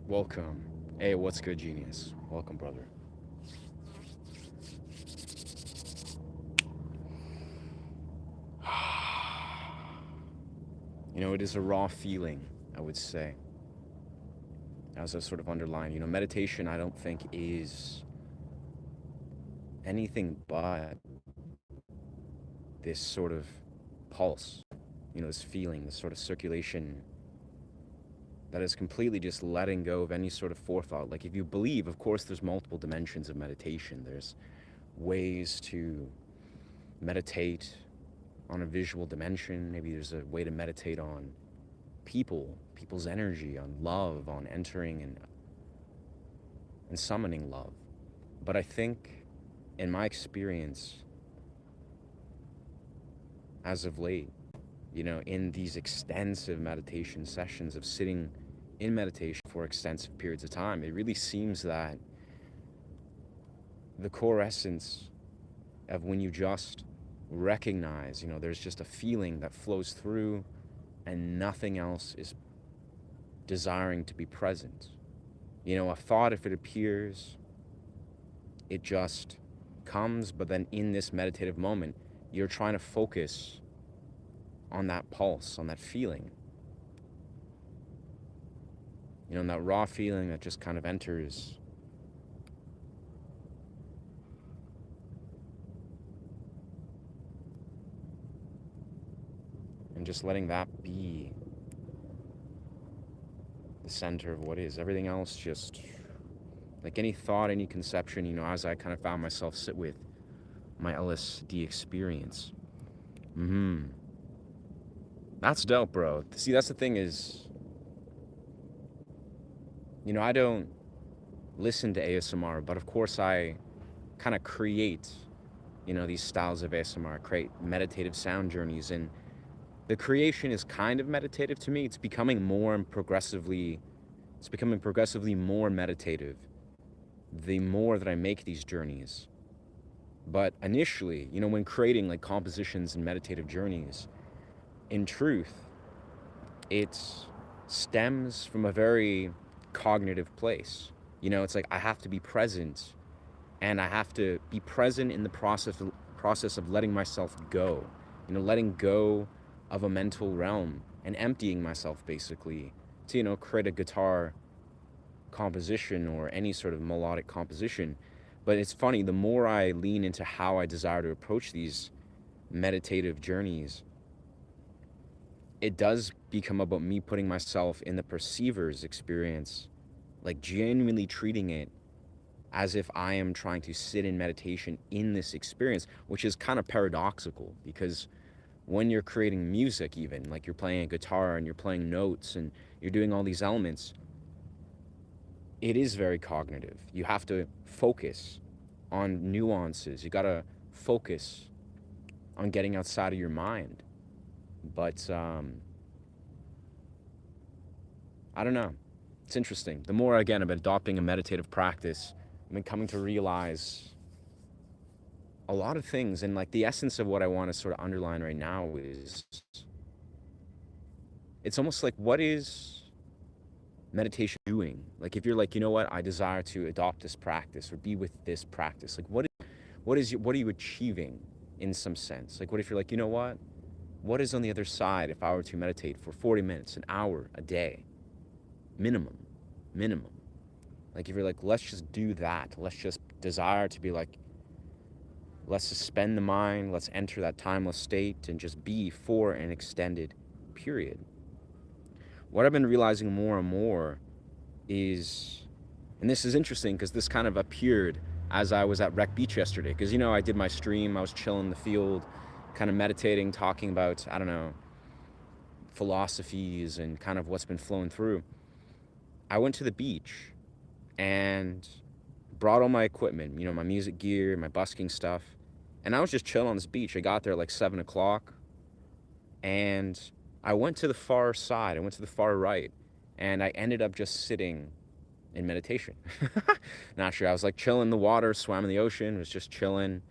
Welcome. Hey, what's good, genius? Welcome, brother. It is a raw feeling, I would say, as I sort of underlined. Meditation, I don't think is anything but this sort of pulse, this feeling, this sort of circulation that is completely just letting go of any sort of forethought. Like, if you believe, of course, there's multiple dimensions of meditation. There's ways to meditate on a visual dimension. Maybe there's a way to meditate on people's energy, on love, on entering and summoning love. But I think, in my experience, as of late, in these extensive meditation sessions of sitting in meditation for extensive periods of time, it really seems that the core essence of when you just recognize, there's just a feeling that flows through and nothing else is desiring to be present. A thought, if it appears, it just comes, but then in this meditative moment, you're trying to focus on that pulse, on that feeling. And that raw feeling that just kind of enters. And just letting that be the center of what is. Everything else just, like any thought, any conception, as I kind of found myself sit with my LSD experience. That's dope, bro. See, that's the thing is, I don't listen to ASMR, but of course I kind of create, these styles of ASMR, create meditative sound journeys. And the creation is kind of meditative to me. It's becoming progressively more meditative the more that I make these journeys. But initially, when creating like compositions and meditative journeys, in truth, it stems from a very cognitive place. It's like I have to be present, and I have to be present in the process of letting myself go. Letting go of a mental realm and emptying myself basically to create a guitar composition or any sort of melodic composition. But it's funny, the more I lean into how I desire to approach these meditative journeys, it does become about me putting myself in the perceiver's experience, like genuinely treating it as if I am trying to sit in meditation in this experience, which is kind of paradoxical because when you're creating music, even like you're playing a guitar and you're playing notes and you're doing all these elements, it is very cognitive. You have to focus on nuances. You got to focus on getting outside of your mind. But I don't know. It's interesting. The more, again, I've been adopting a meditative practice, I've been coming to realize a lot of things. And like the essence of what I want to sort of underline right now is it's almost like, what is meditation doing? Like, if you're like, what, I desire to adopt this practice or be with this practice, like what are you achieving in some sense? Like, what if you're like, what is on the other side if I were to meditate for 40 minutes, an hour, a day? Minimum. Like, if you're like, let's just do that. Let's just desire to be like, let's suspend the mind. Let's enter that timeless state and just be for an extended period. What I've been realizing more and more is, and this is interesting because this kind of appeared as I was at Wreck Beach yesterday. Because, I did my stream. I was chilling in the field, kind of meditating, talking about, I don't know, philosophies and kind of what's been flowing through. I went to the beach and brought all my equipment, my music gear, my busking stuff. And I was just chilling on this beach. I got there like 7 o'clock and I went to the far side. I went to the far right and I ended up just sitting in meditation. Not sure. I was like chilling in the water, swam in the ocean, was just chilling,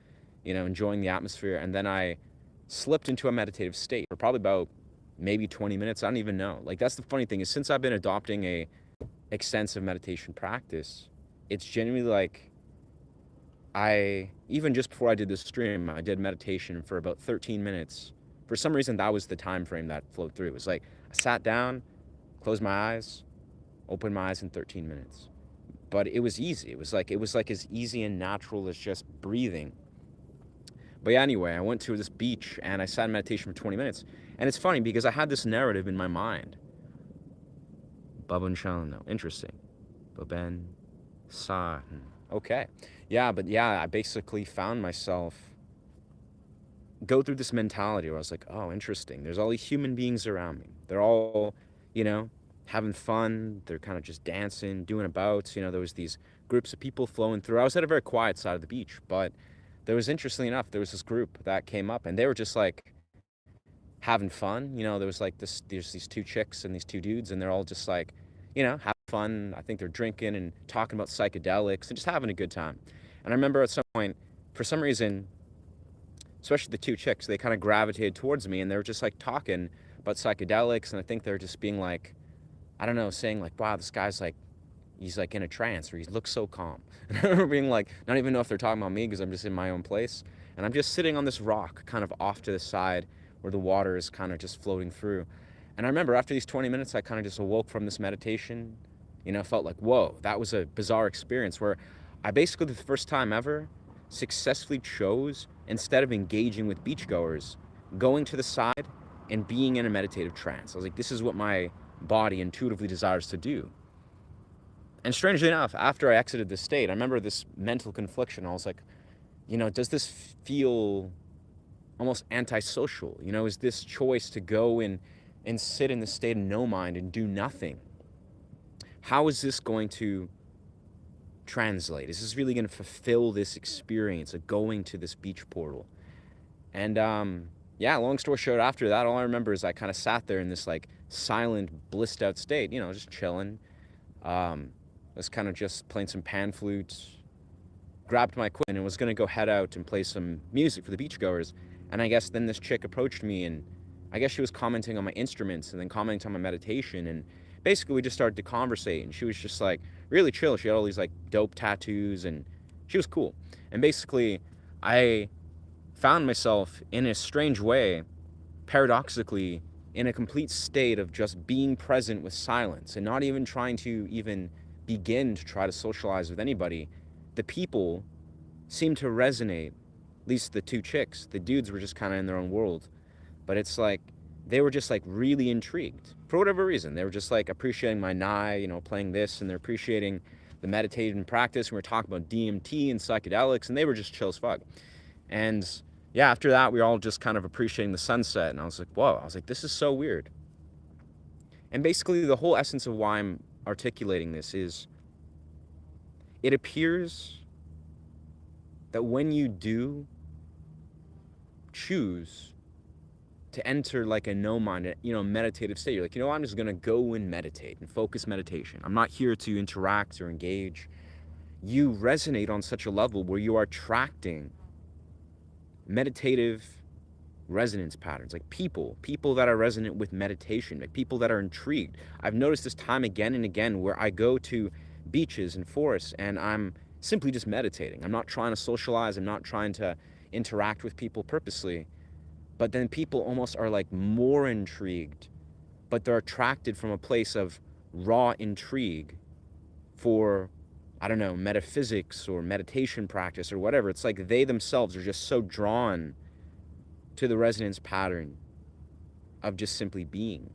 enjoying the atmosphere. And then I slipped into a meditative state for probably about maybe 20 minutes. I don't even know. Like, that's the funny thing is, since I've been adopting a extensive meditation practice, it's genuinely like even just before I did this stream, I did meditation for about 13 minutes. For some reason, that was the time frame that flowed through. It was like I sat down, closed my eyes, opened my eyes in 13 minutes. But it was easy. It was like as easy and natural as just breathing. But yeah, anyway, I went to this beach and I sat in meditation for 20 minutes. And it's funny because I had this narrative in my mind. Babun Shalano. Interesting. Baben Sa. Okay. Yeah, but yeah, I basically found myself go through this mentality where I was like, oh, interesting. There's all these human beings around me. They're all, you know, having fun. They're kind of just dancing, doing abouts. There was these groups of people flowing through. I was at a very quiet side of the beach, but interestingly enough, there was this group that came up and they were just like having fun. There was like there's these two chicks and these two dudes, and they're all just like, having fun. I think they're drinking and talking about psychedelics and just having a good time. And I remember at some point, for some reason, especially the two chicks, they kind of gravitated towards me and they were just like talking about psychedelics. And I think they're just being like, I don't know, saying like, wow, this guy's like, he's like in a trance, or he looks so calm. And I remember being like, not even know if they're talking about me because I'm just in my own place. And I'm just sitting on this rock kind of off to the side where the water is kind of just floating through. And I remember after these 20 minutes, I kind of just awoke from this meditation, felt like, whoa, that was a bizarre experience where I basically, the first time ever, successfully chose, instead of engaging with beachgoers, going to the side and being in a meditative trance. I was like, this is what my body intuitively desires to do. And strangely enough, after I exited this state, I remember this mental confliction. I was like, does this feel almost antisocial? Is this choice to go and sit in the state of no mind and do nothing? How is this going to translate? Is this really going to fulfill this experience of going to this beach portal? And yeah, long story short, after that, all I remember is I kind of sat there in this like silent, blissed out state, just chilling. I was kind of just playing some pan flutes, grabbed my equipment and was going to go head out and play some music for the beachgoers. And I guess then this chick approached me and I guess she was commenting on my instruments and then commenting on my meditation. And basically we just started to conversate, and she was just like really chill. She had all these like dope tattoos and she was cool. And basically I found myself in a strange way, paradoxically, in a complete state of just being present with silence and not even trying to even begin to try to socialize with anybody. The people seemed to resonate, at least the two chicks. The dudes were just kind of in their own world. But it's like, they were just like really intrigued. For whatever reason, they were just like appreciating my nai, playing this, and they're appreciating the meditative practice. And we were talking about DMT and psychedelics, and they were just chill as fuck. And yeah, after that, we were all just kind of appreciating the sunset. And I was like, whoa, I was like, this is so weird. And basically the whole essence of why I'm articulating this is, it appears that when you do choose to enter like a no mind, meditative state, you're like, I'm just going to go and meditate and focus meditation. I'm not here to interact or engage. You resonate on such a level where you are attracting meditative resonance patterns, like people that are resonant with meditation, like people that are intrigued. I've noticed this time again and again where I go to beaches and forests and I'm simply just meditating. I'm not trying to socialize. I'm not trying to interact with people purposely. But then people almost are like more intrigued, but they're attracted from a place of raw intrigue for, I don't know, metaphysics or meditation practice or whatever. It's like they themselves are just so drawn to the resonance pattern of just simply being.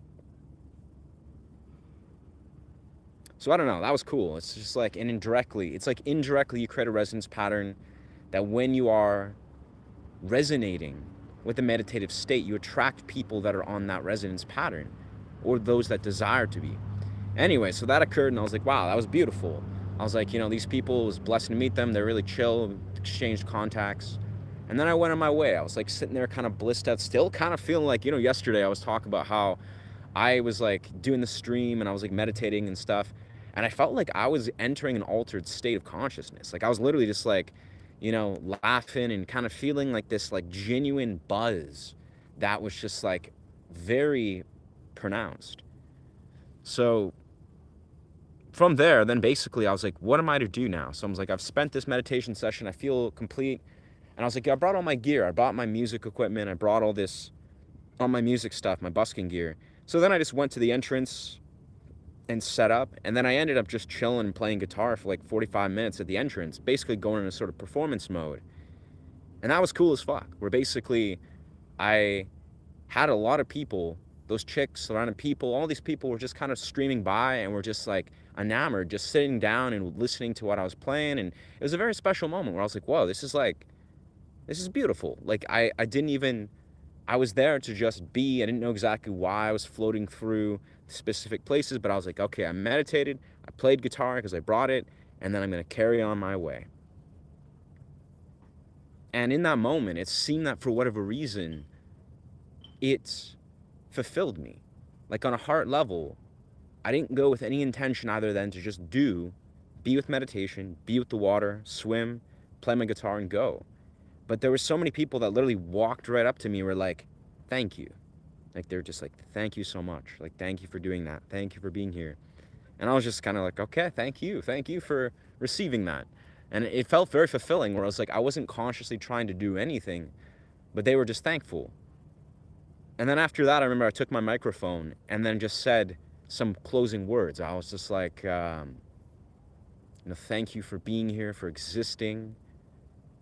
So I don't know, that was cool. It's just like, and indirectly you create a resonance pattern that when you are resonating with the meditative state, you attract people that are on that resonance pattern, or those that desire to be. Anyway, so that occurred and I was like, wow, that was beautiful. I was like, these people, it was a blessing to meet them. They're really chill, exchanged contacts. And then I went on my way. I was like sitting there kind of blissed out, still kind of feeling like, yesterday I was talking about how I was like doing the stream and I was like meditating and stuff. And I felt like I was entering an altered state of consciousness. Like I was literally just like, laughing and kind of feeling like this like genuine buzz that was just like very pronounced. So from there, then basically I was like, what am I to do now? So I was like, I've spent this meditation session. I feel complete. And I was like, I brought all my gear. I brought my music equipment. I brought all my music stuff, my busking gear. So then I just went to the entrance and set up. And then I ended up just chilling and playing guitar for like 45 minutes at the entrance, basically going in a sort of performance mode. And that was cool as fuck. Where basically I had a lot of people, those chicks, surrounded people, all these people were just kind of streaming by and were just like enamored, just sitting down and listening to what I was playing. And it was a very special moment where I was like, whoa, this is beautiful. Like I didn't even, I was there to just be. I didn't know exactly why I was floating through specific places, but I was like, okay, I meditated, I played guitar because I brought it, and then I'm going to carry on my way. And in that moment, it seemed that for whatever reason, it fulfilled me. Like on a heart level, I didn't go with any intention other than to just be with meditation, be with the water, swim, play my guitar, and go. But there were so many people that literally walked right up to me and were like, thank you. Like, they're just like, thank you so much. Like, thank you for doing that. Thank you for being here. And I was just kind of like, okay, thank you. Thank you for receiving that. And it felt very fulfilling where I was like, I wasn't consciously trying to do anything, but they were just thankful. And then after that, I remember I took my microphone and then just said some closing words. I was just like, thank you for being here, for existing.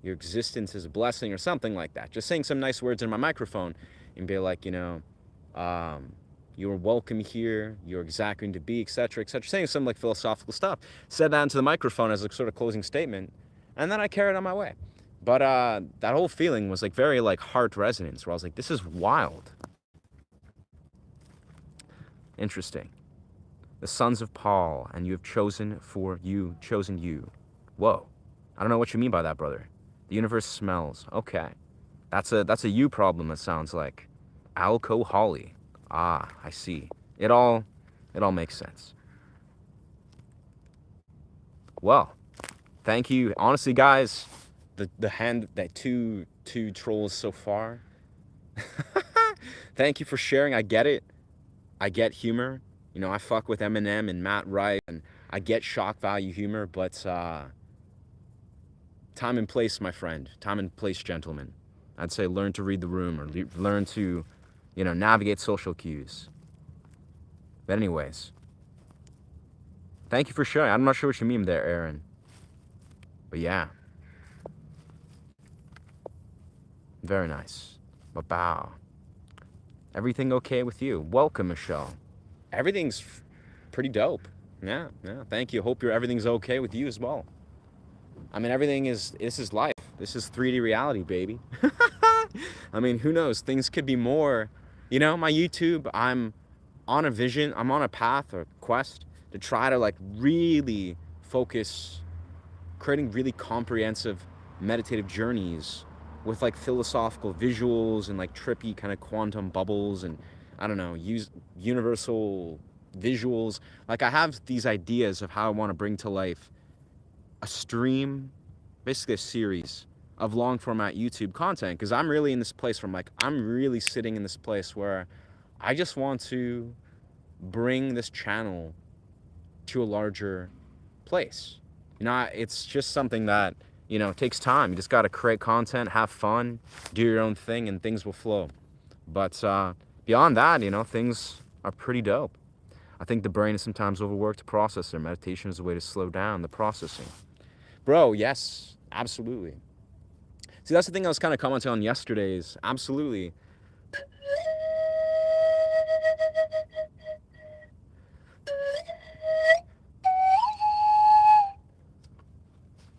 Your existence is a blessing or something like that. Just saying some nice words in my microphone and be like, you're welcome here. You're exactly going to be, etc., etc. Saying some like philosophical stuff. Said that into the microphone as a sort of closing statement. And then I carried on my way. But that whole feeling was like very like heart resonance where I was like, this is wild. Interesting. The sons of Paul, and you have chosen you. Whoa. I don't know what you mean by that, brother. The universe smells. Okay. That's a you problem, it sounds like. Alcohol-y. Ah, I see. It all makes sense. Well, thank you. Honestly, guys, that two trolls so far. Thank you for sharing. I get it. I get humor. I fuck with Eminem and Matt Rife, and I get shock value humor, but time and place, my friend. Time and place, gentlemen. I'd say learn to read the room or learn to, navigate social cues. But anyways, thank you for sharing. I'm not sure what you mean there, Aaron. But yeah. Very nice. Ba-bow. Everything okay with you? Welcome, Michelle. Everything's pretty dope. Yeah. Thank you. Hope everything's okay with you as well. I mean, this is life. This is 3D reality, baby. I mean, who knows? Things could be more. My YouTube, I'm on a vision. I'm on a path or quest to try to like really focus, creating really comprehensive meditative journeys with like philosophical visuals and like trippy kind of quantum bubbles and I don't know, use universal visuals. Like I have these ideas of how I want to bring to life a stream, basically a series of long format YouTube content, because I'm really in this place where I'm really sitting in this place where I just want to bring this channel to a larger place. It's just something that, takes time. You just got to create content, have fun, do your own thing, and things will flow. But beyond that, things are pretty dope. I think the brain is sometimes overworked to process it. Meditation is a way to slow down the processing. Bro, yes, absolutely. See, that's the thing I was kind of commenting on yesterday's. Absolutely.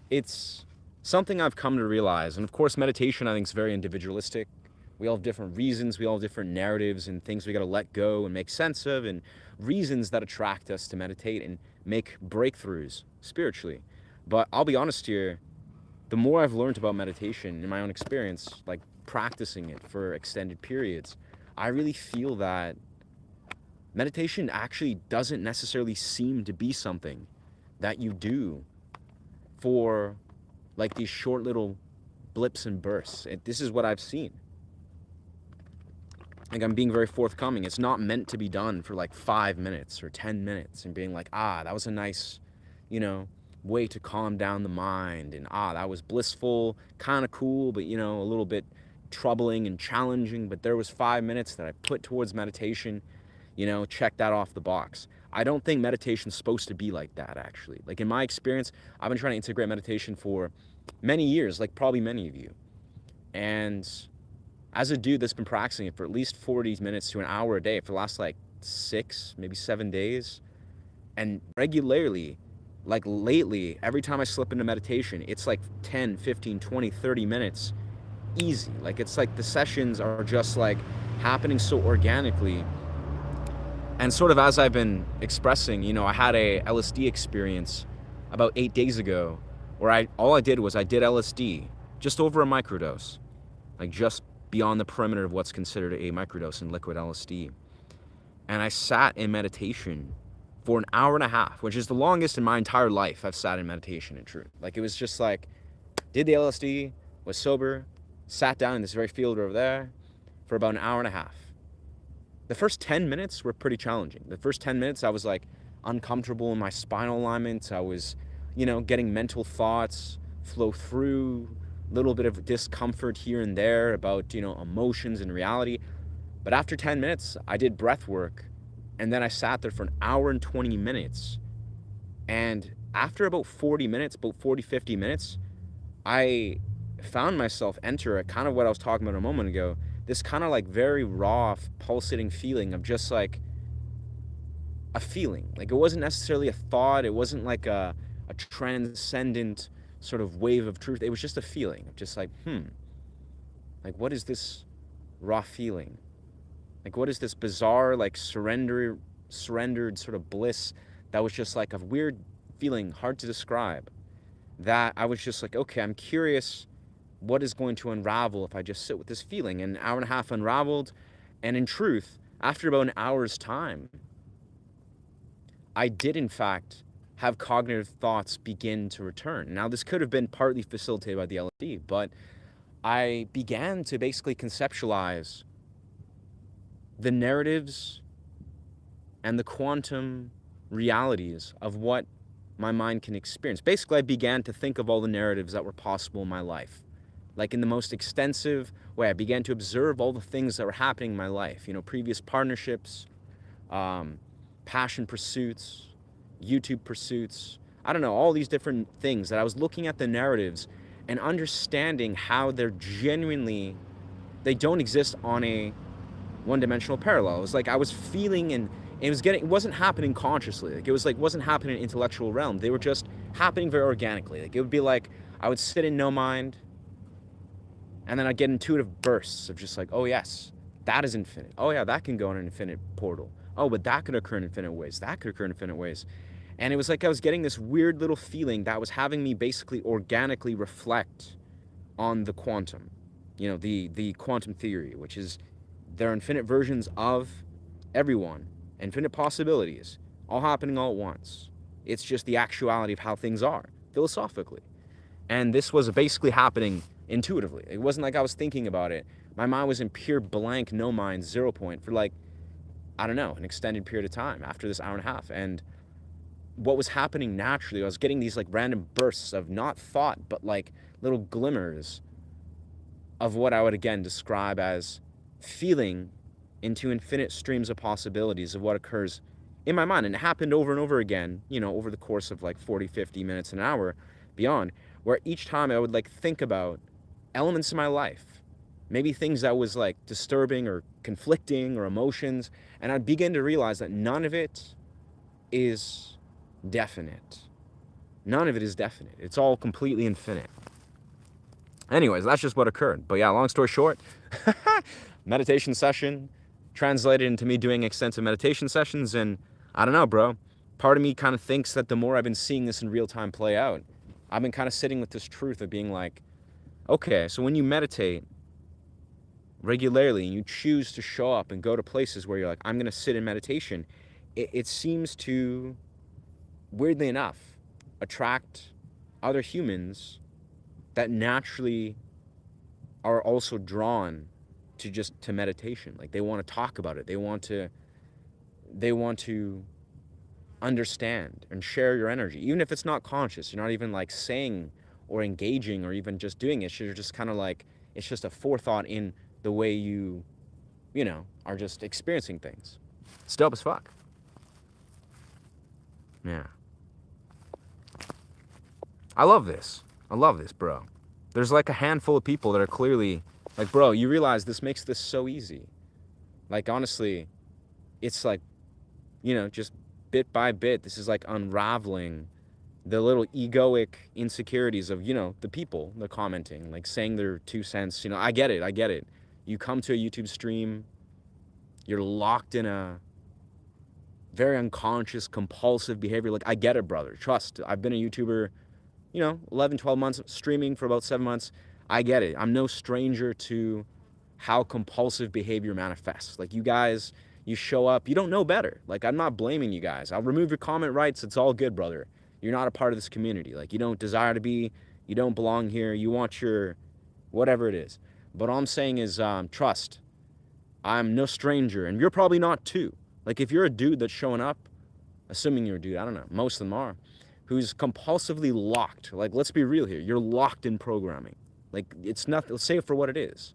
It's something I've come to realize. And of course, meditation, I think, is very individualistic. We all have different reasons. We all have different narratives and things we got to let go and make sense of, and reasons that attract us to meditate and make breakthroughs spiritually. But I'll be honest here, the more I've learned about meditation in my own experience, like practicing it for extended periods, I really feel that meditation actually doesn't necessarily seem to be something that you do for like these short little blips and bursts. This is what I've seen. like I'm being very forthcoming. It's not meant to be done for like 5 minutes or 10 minutes and being like, that was a nice, you know, way to calm down the mind. And that was blissful, kind of cool, but, a little bit troubling and challenging. But there was 5 minutes that I put towards meditation, check that off the box. I don't think meditation's supposed to be like that, actually. Like in my experience, I've been trying to integrate meditation for many years, like probably many of you. And as a dude that's been practicing it for at least 40 minutes to an hour a day for the last like 6, maybe 7 days, and regularly, like lately, every time I slip into meditation, it's like 10, 15, 20, 30 minutes easy. Like it's like the sessions are just like happening so organically. And sort of as I've been expressing, I had a LSD experience about 8 days ago where all I did was I did LSD just over a microdose, like just beyond the perimeter of what's considered a microdose in liquid LSD. And I sat in meditation for an hour and a half, which is the longest in my entire life I've sat in meditation, in truth. Like it was just like, did the LSD, was sober, sat down in this very field over there for about an hour and a half. The first 10 minutes were pretty challenging. The first 10 minutes I was like uncomfortable in my spinal alignment. I was, getting mental thoughts flow through, little bit of discomfort here and there about, emotions and reality. But after 10 minutes, I did breath work, and then I sat there for an hour and 20 minutes. And after about 40 minutes, about 40, 50 minutes, I found myself enter a kind of what I was talking about a moment ago, this kind of like very raw, pulsating feeling of just like a feeling. Like it wasn't necessarily a thought. It wasn't like a transcendent sort of wave of truth. It was just a feeling of just like, like what is this raw feeling? Like what is this bizarre, like surrendered sort of bliss that was just like a weird feeling, hard to describe, that I was just like, okay, I'm curious what is going to unravel if I just sit with this feeling. And an hour and a half unraveled. And in truth, after about an hour's time, I did in fact have cognitive thoughts begin to return. Now, this could have been partly facilitated by the LSD, but I began to basically conceptualize the narratives and the quantum realities of what my mind can experience. Basically, I began to think of all the narratives that were possible in my life. Like in the most extensive way, I began to observe all the things that were happening in my life. Previous partnerships, passion pursuits, YouTube pursuits. I don't know, all these different things that I was looking at the narratives and understanding how they don't exist on a one-dimensional parallel. It was like I was feeling and it wasn't happening consciously. Like it was like wasn't happening in intellectual realm. They were just happening very organically. Like it would be like I would sit in no mind, and then I'd get intuitive bursts of just like, oh yes, that is infinite. Oh yeah, that can go in an infinite portal. Oh, but that could occur in infinite ways. That could occur in infinite ways. And it was like I was getting this weird little feeling that was having me basically organically reflect on the quantum, the quantum theory, which is there are infinite versions of everyone, infinite possibilities, all happening all at once. It's just the actuality of how things are, philosophically. And this was basically happening intuitively. It wasn't like I was thinking about it. My mind was in pure blank, no mind, 0 point for like, I don't know, an extended period of time after this hour and a half. And what was happening naturally, I was getting these like random bursts of not thought, but like little glimmers of what I would again describe as feeling into infinite streams of possibilities of what occurs in my mind. And it happened over and over again, over the course of like 40, 50 minutes, an hour, beyond, where each time I would like think about elements in my life, maybe things that was like disturbing or conflicting or emotions, and I'd begin to realize that none of it is definite. None of it is definite. It's all completely infinite. Anyways, that's just what occurred. But yeah, long story short, meditation session translated into me doing extensive meditation sessions. And I don't know, bro, part of me kind of thinks that the more I've been seeing this in real time play out, I've been kind of sitting with this truth of being like, okay, so when you meditate regularly and you choose to show up and go to places where you're like, I'm going to sit in meditation, it seems to, weirdly enough, attract other humans that naturally are also drawn to meditation. Like they want to talk about it. They want to understand and share your energy, even if it's not conscious. You're not even like saying or engaging or even just doing it. You're just kind of like, it's just a forethought in the way you are just experiencing things. It's dope as fuck. Yeah. I love this, bro. There's like a handful of people that are clearly like, bro, you realize this makes this so easy. Like, honestly, it's like, just bit by bit, this is like unraveling the little egoic insecurities of, the people, the commenting, like saying their 2 cents. I get it. You come to a YouTube stream, you're locked in a very unconscious, compulsive behavior. Like, I get it, brother. Trust. I've been a YouTuber, 11, 12 months, streaming for about 7 months. I get it. I'm no stranger to how compulsive behavior manifests. Like, you guys, you show up, you don't know better. Like, I'm not blaming you guys. I'll remove your comment rights. It's all good, brother. You're not a part of this community. Like, you don't desire to be, you don't belong here. You want your, whatever it is. But all I'm saying is, trust. I'm no stranger, and you're probably not too. Like, if you're a dude that's showing up, assuming you're a dude, I don't know, most of them are, who's compulsively locked. Like, let's be real here. You're locked in programming. Like, it's not, let's say it for what it is.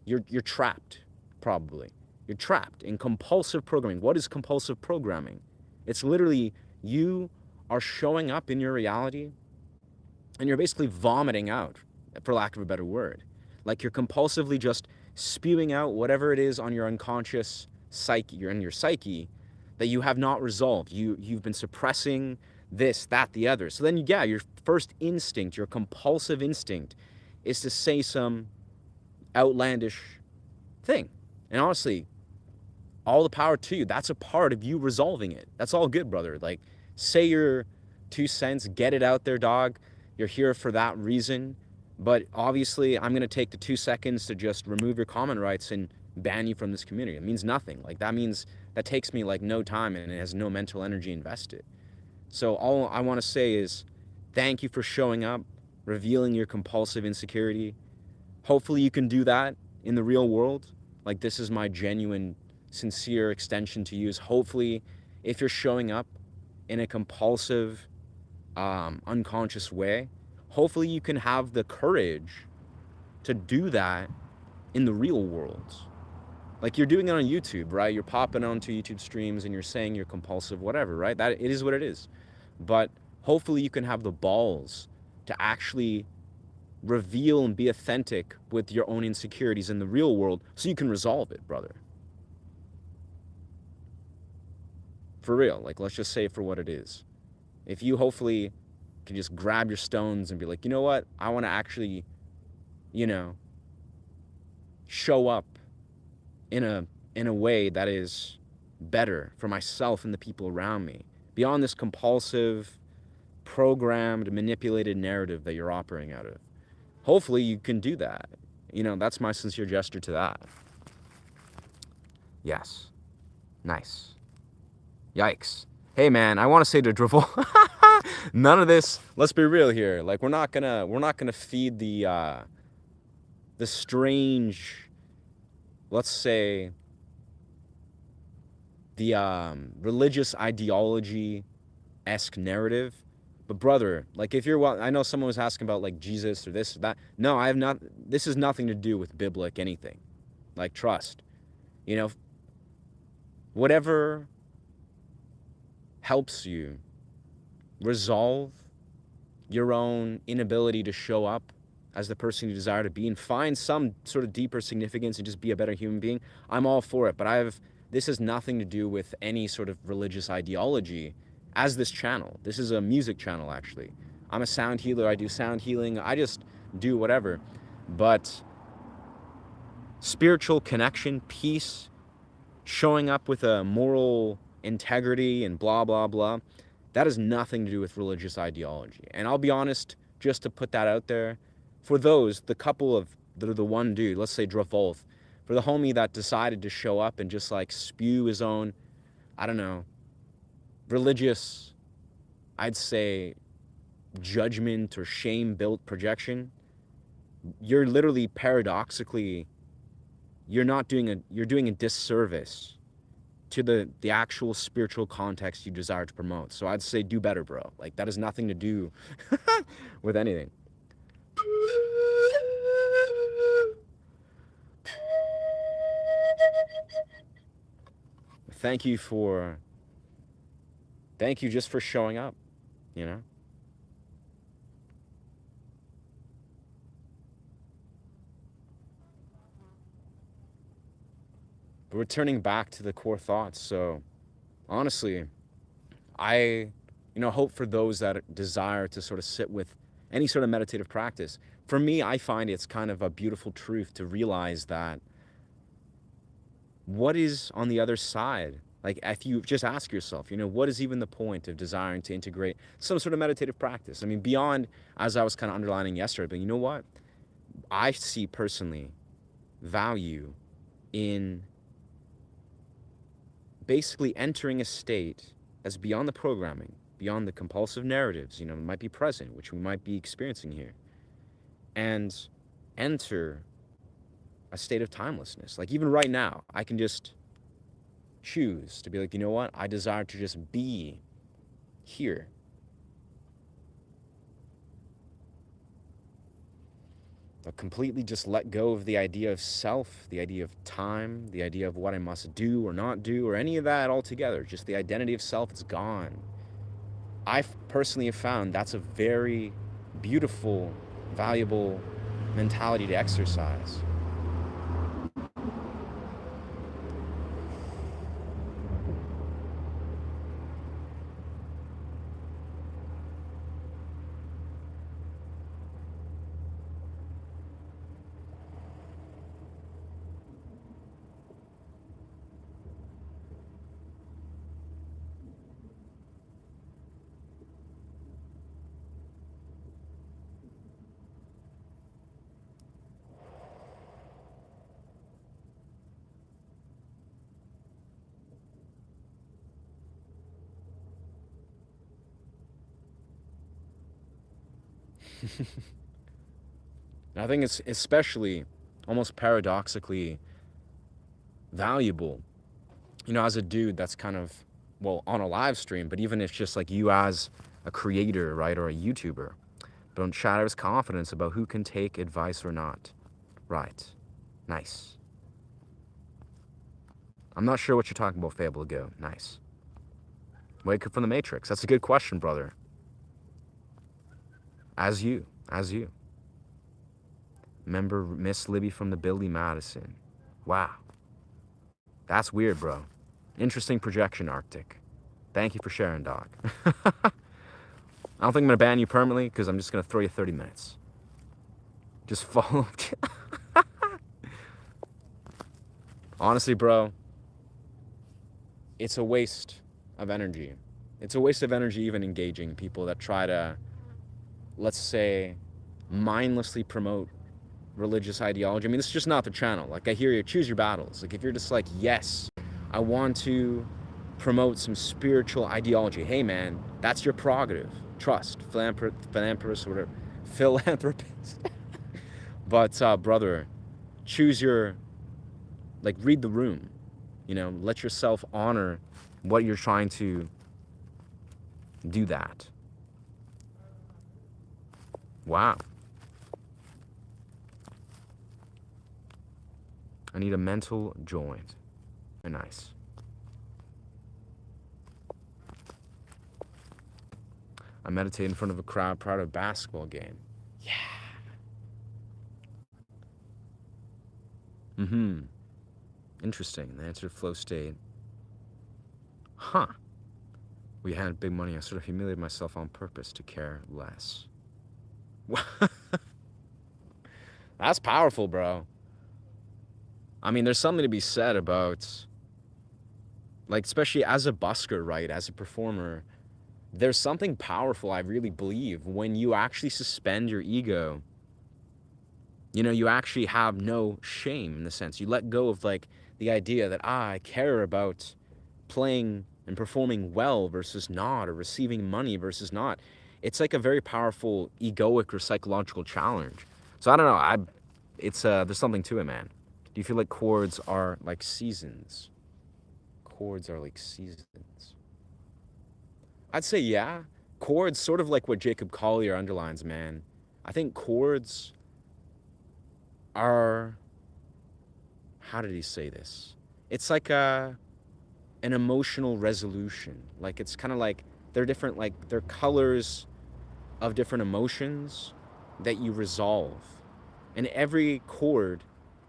You're trapped, probably. You're trapped in compulsive programming. What is compulsive programming? It's literally you are showing up in your reality and you're basically vomiting out, for lack of a better word. Like, you're compulsively just spewing out whatever it is on your unconscious psyche, you're in your psyche, that you have not resolved. You've been suppressing this, that, the other. So then, yeah, your first instinct, your compulsive instinct, is to say some outlandish thing. And honestly, all the power to you. That's a part of you resolving it. That's all good, brother. Like, say your 2 cents, get it out there, dog. You're here for that reason. But obviously, I'm going to take the 2 seconds to just remove your comment rights and ban you from this community. It means nothing. Like, that takes me like no time and it has no mental energy invested. So all I want to say is thank you for showing up, revealing your compulsive insecurity. Hopefully you can do that in the real world. Like, this is my genuine, sincere extension to you, is hopefully if you're showing up in a compulsive, unconscious way, hopefully you can have the courage to do that in the real world. Like, you're doing it on YouTube, right? You're popping onto YouTube streams and you're saying you're compulsive, whatever, right? That it is what it is. But hopefully you can have the balls to actually reveal and be authentic with your own insecurities in the real world so you can resolve it, brother. For real. Like, let's just say it for what it is. If you hopefully can just grab your stones and be like, you know what? I want to actually, show up in a way that is better for myself and the people around me, beyond this compulsive, programmed, manipulated narrative that you're operating out of. Hopefully you can do that. That's my sincere gesture to that. Yes. Nice. Yikes. Hey man, I want to say to Drivel, none of this, let's be real here. Like, we're not gonna feed the strange, let's say, the religious ideology-esque narrative. But brother, like, if you're, I know someone was asking about like Jesus or this or that. No, I have not. This has nothing to do with biblical anything. Like, trust. Whatever helps you resolve your own inability to show up as the person you desire to be and find some sort of deeper significance and just be a better human being, I'm all for it. But this has nothing to do with any sort of religious ideology as this channel. This is a music channel, actually. I'm a sound healer. I do sound healing. I just do whatever. But spiritual connection, peace, showing up with a moral integrity and blah, blah, blah, that has nothing to do with religious ideology. And I'll be honest, just to put that out there, for those, the one dude, let's say Dravolf, for the homie that decided to show up and just like spew his own, I don't know, religious, I'd say, judgment or shame-built projection, you're literally paradoxically you're doing a disservice to the actual spiritual context you desire to promote. So I'd say do better, bro. Like, that has nothing to do with anything. Thank you just for showing up, you know? But returning back to the core thoughts, so honestly, I, hope for those that desire to sort of sit with any sort of meditative practice. For me, I find it's kind of a beautiful truth to realize that what is on the other side? Like, if you just ask yourself, what is even the point of desiring to integrate some sort of meditative practice? I mean, beyond, as I was kind of underlining yesterday, but you know what? I see personally value in basically entering a state that's beyond the programming, beyond the compulsive narratives, might be present, which we might be experiencing here, and enter a state of timelessness. Like, even right now, I can just choose to be like, you know what? I desire to just be here. But completely just let go of the idea of self, the idea of time, the idea of what I must do or not do, or any of that altogether. Just the identity of self is gone. I personally have found that's a very beautiful, valuable mentality to exercise. And I think it's especially, almost paradoxically, valuable, as a dude that's kind of, well, on a live stream, but even if just like you as a creator, right, or a YouTuber, don't shatters confidence about who can take advice or not. Right. Nice. I'm not sure what you're talking about, Fable Go. Nice. Wake up from the Matrix. That's a good question, brother. As you. Remember Miss Libby from the Billy Madison. Wow. That's weird, bro. Interesting projection, Arctic. Thank you for sharing, dog. I don't think I'm going to ban you permanently, because I'm just going to throw you 30 minutes. Just follow. Honestly, bro, it's a waste of energy. It's a waste of energy even engaging people that try to, let's say, mindlessly promote religious ideology. I mean, it's just not the channel. Like, I hear you, choose your battles. Like, if you're just like, yes, I want to promote some spiritual ideology, hey man, that's your prerogative. Trust, philanthropist, or whatever, philanthropist. But brother, choose your, like, read the room. Let yourself honor what you're trying to do that. Wow. I need a mental joint. Very nice. I meditate in front of a crowd prior to a basketball game. Yeah. Interesting. The answer to flow state. Huh. We had big money. I sort of humiliated myself on purpose to care less. That's powerful, bro. I mean, there's something to be said about, like, especially as a busker, right, as a performer, there's something powerful, I really believe, when you actually suspend your ego. You actually have no shame, in the sense. You let go of, like, the idea that, I care about playing and performing well versus not, or receiving money versus not. It's like a very powerful egoic or psychological challenge. So I don't know, there's something to it, man. Do you feel like chords are like seasons? Chords are like seasons. I'd say yeah. Chords, sort of like what Jacob Collier underlines, man. I think chords are, how did he say this? It's like an emotional resolution. Like it's kind of like they're different, like they're colors of different emotions that you resolve. And every chord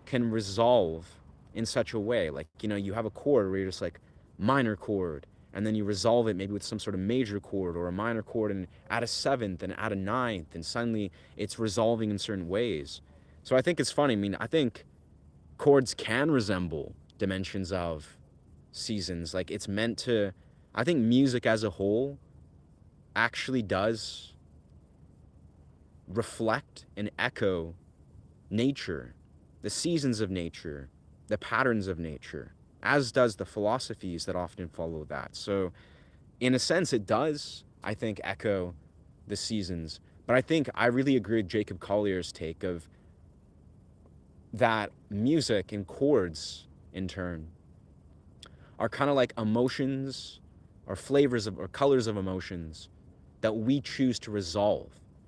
can resolve in such a way. Like, you have a chord where you're just like minor chord, and then you resolve it maybe with some sort of major chord or a minor chord and add a seventh and add a ninth, and suddenly it's resolving in certain ways. So I think it's funny. I mean, I think chords can resemble dimensions of seasons. Like it's meant to, I think music as a whole actually does reflect and echo nature, the seasons of nature, the patterns of nature, as does the philosophies that often follow that. So in a sense, it does, I think, echo the seasons. But I think I really agree with Jacob Collier's take of that music and chords, in turn, are kind of like emotions or flavors of, or colors of emotions that we choose to resolve.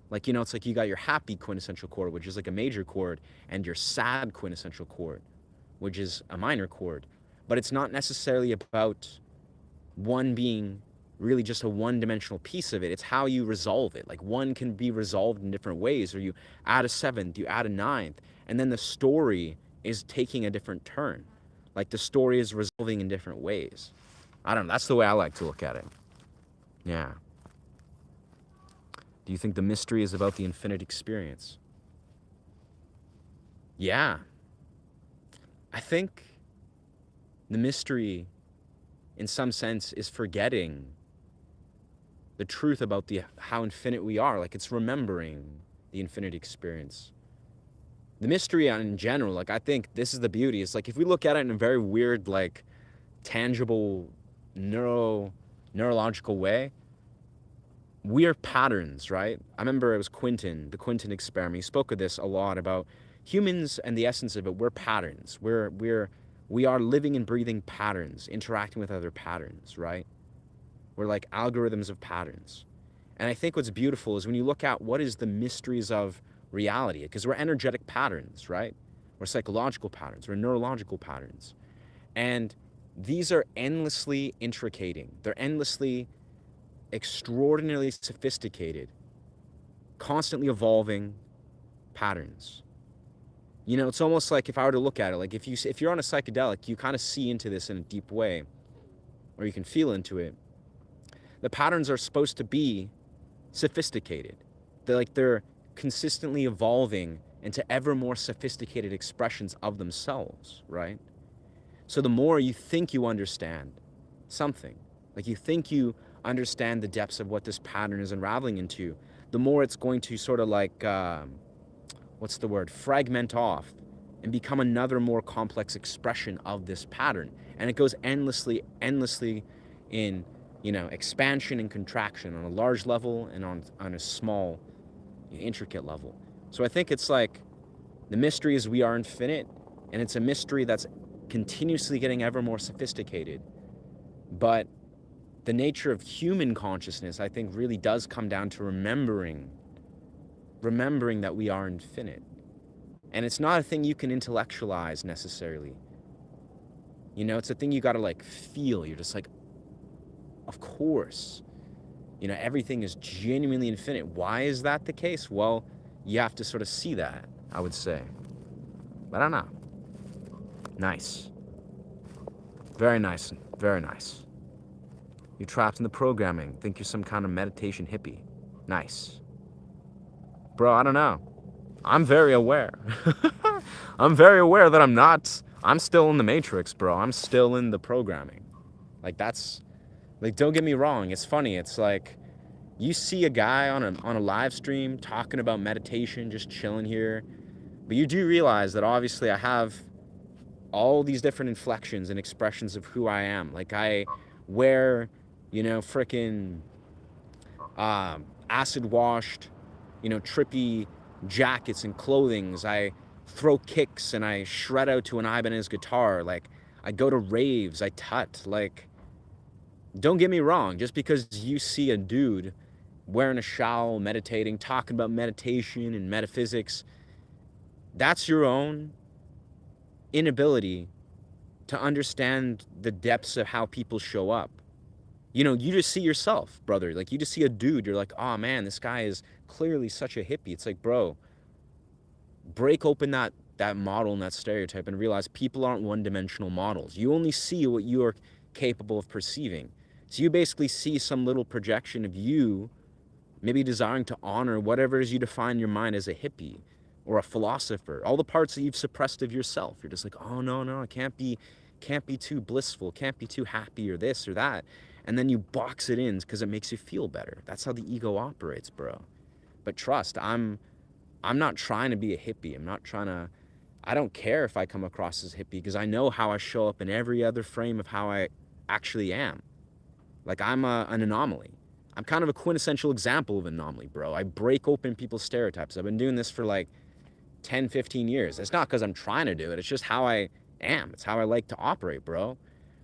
Like, it's like you got your happy quintessential chord, which is like a major chord, and your sad quintessential chord, which is a minor chord. But it's not necessarily about one being really just a one-dimensional piece of it. It's how you resolve it. Like one can be resolved in different ways, or you add a seventh, you add a ninth, and then the story is taking a different turn. Like the story is resolving in different ways. I don't know. That's the way I like to look at it. Yeah. Do you think the mystery is about the infinite experience? Yeah. I think the mystery, in some sense, is forgetting the truth about how infinite we are. Like it's remembering the infinite experience. The mystery in general, like I think this is the beauty. It's like if we look at it in a very weird, like tangible, neurological way, we're patterns, right? I remember it was the Quinton experiment. He spoke of this a lot about humans and the essence of it. We're patterns. We are living and breathing patterns, interacting with other patterns, right? We're like algorithms of patterns. And I think what's beautiful is when you look at what is the mysteries of reality, because we're energetic patterns, right? We're psychological patterns, we're neurological patterns. And these are endlessly intricating. They're endlessly extraordinarily sophisticated, constantly evolving patterns. It's almost like if I were to look at it, like if you're on a psychedelic, you kind of see into this in a deep way, or you can feel into it. The patterns are supposed to be sophisticated. They're consistently evolving into ever more sophisticated expressions of themselves, right? So the more you think you understand something, like you think you understand the depths of what this pattern is unraveling into, the more it's going to sort of like, fragment off and become another more complex expression of this pattern. And it goes endlessly in, expansion and contraction on a large level and on a small, intricate level. So I think it's like the mystery is we are infinite, and it's a mystery that's continuously getting ever more sophisticated. But the nature of human consciousness, I think, really does come down to remembering that we are infinite. And it's not a thing you can intellectualize necessarily. It's a thing you gotta like feel. You're just like, of course, everything is genuinely infinite. Why is that the case? Well, you have to sort of see that, I would say. But I don't know. Nice. Very nice. Very nice. You're trapped in the programming. Think you're some kind of meditation hippie. Nice. Bro, I don't know. I'm very aware. I'm very aware that I'm still in the matrix, bro. I'm still in the programming. Like don't get me wrong. It's funny. It's like you see a guy on a live stream talking about meditation, just chilling here. But you do realize that obviously I have all these different inflections and expressions of who I am. Like I wear, frickin' acid washed, trippy jackets and clothings. I throw kicks and I shred out to an Ibanez guitar. Like, I go to raves, I tut. Like, don't get me wrong, just because you see a dude wearing a shawl, meditating, talking about meditation and metaphysics, that's your own inability to understand the depths of how people show up. You know, you just see yourself, brother. Like, you just see a dude, you're like, oh man, this guy is clearly such a hippie. It's like, bro, break open that model and that stereotype and realize people aren't one-dimensional models. You only see what you are capable of perceiving. So you basically see some little projection of you maybe desiring to honor whatever it is you define your mind as a hippie or a philosopher, all the parts that you've suppressed of yourself. You're just like, oh no, I can't be too blissful, can't be too happy or this or that. And then you box it in because it makes you feel better. That's how the ego operates, bro. But trust, I'm not trying to be a hippie. I don't care if I come across as a hippie because I know how I show up in every other frame of how I actually am. Like, I'm an anomaly. I'm kind of a quintessential example of an anomaly, bro. I break open people's stereotypes. I've been doing this for like 10, 15 years. It's not because I'm trying to do it. It's just how I am. It's how I like to operate, bro.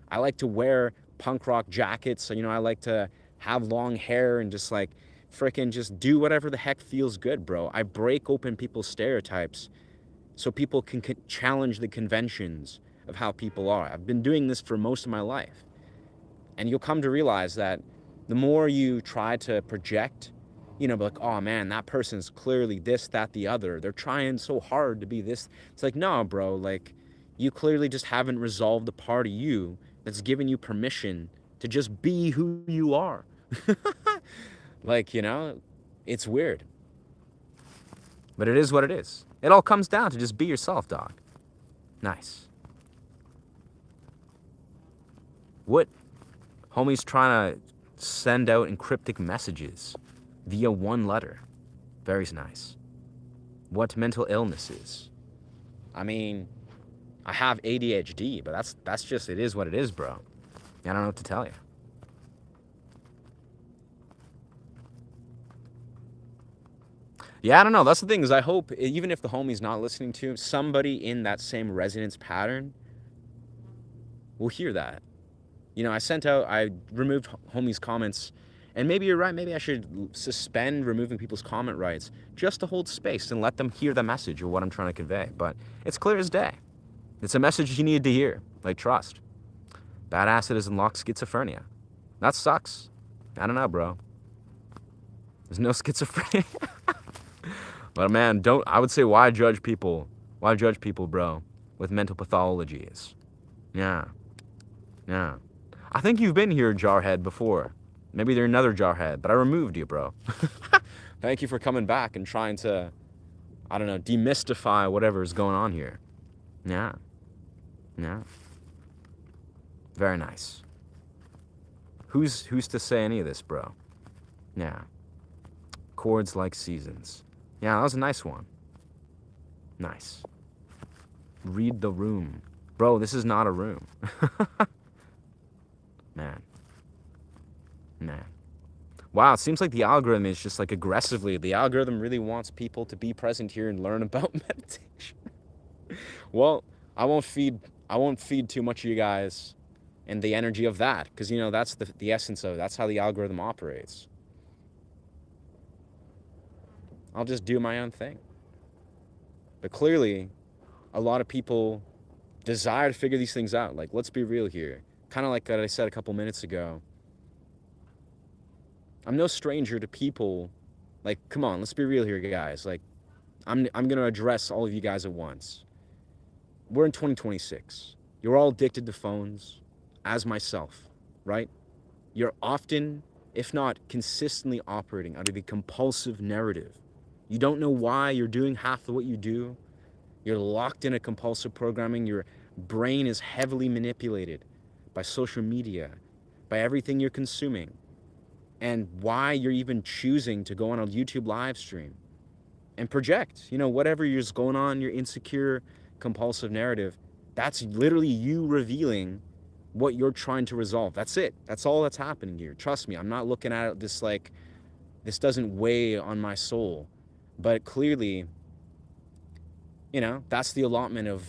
I like to wear punk rock jackets. So, I like to have long hair and just like freaking just do whatever the heck feels good, bro. I break open people's stereotypes so people can challenge the conventions of how people are. I've been doing this for most of my life. And you'll come to realize that the more you try to project, be like, oh man, that person's clearly this, that, the other. They're trying so hard to be this. It's like, no, bro, like, you clearly just haven't resolved the part of you that's given you permission to just be who you are. Like, it's weird. But it is what it is. It all comes down to just be yourself, dog. Nice. What? Homie's trying to send out encryptic messages via one letter. Very nice. What mental illnesses? I mean, I have ADHD, but that's just, it is what it is, bro. I don't know what to tell you. Yeah, I don't know. That's the thing, is I hope, even if the homie's not listening to him, somebody in that same resonance pattern will hear that. I removed homie's comments, and maybe you're right, maybe I should suspend removing people's comment rights just to hold space and let them hear the message of what I'm trying to convey. But it's clear as day. It's a message you needed to hear, like trust. Bad acid has unlocked schizophrenia. That sucks. I don't know, bro. There's no schizophrenia. But man, I would say, why judge people? Why judge people, bro, with mental pathologies? Yeah. I think you've been here, Jarhead, before. Maybe they're another Jarhead, but I removed you, bro. Thank you for coming back and trying to, I don't know, demystify whatever is going on here. Yeah. Very nice. Who's to say any of this, bro? Yeah. Chords like seasons. Yeah, that was a nice one. Nice. Read the room. Bro, this is not a room. Man. Wow, it seems like the algorithm is just like aggressively. The algorithm really wants people to be present here and learn about meditation. Well, I won't feed too much of you guys and the energy of that, because that's the essence of it. That's how the algorithm operates. I'll just do my own thing. But clearly, a lot of people desire to figure these things out. Like, let's be real here. Kind of like what I said a couple minutes ago. I'm no stranger to people. Like, come on, let's be real here, guys. Like, I'm going to address all of you guys at once. We're in 2026. You're all addicted to phones, as myself, right? You're often, if not consistently, operating under the compulsive narrative. You don't know why you're doing half of what you do. You're locked in a compulsive programming. Your brain is heavily manipulated by social media, by everything you're consuming, and why you're even choosing to go on a YouTube live stream and project, whatever is going on, your insecure, compulsive narrative. That's literally you revealing what you're trying to resolve. That's it. That's all that's happening here. Trust me, I'm not looking at it this like, this doesn't weigh on my soul. But clearly, That's the allotment of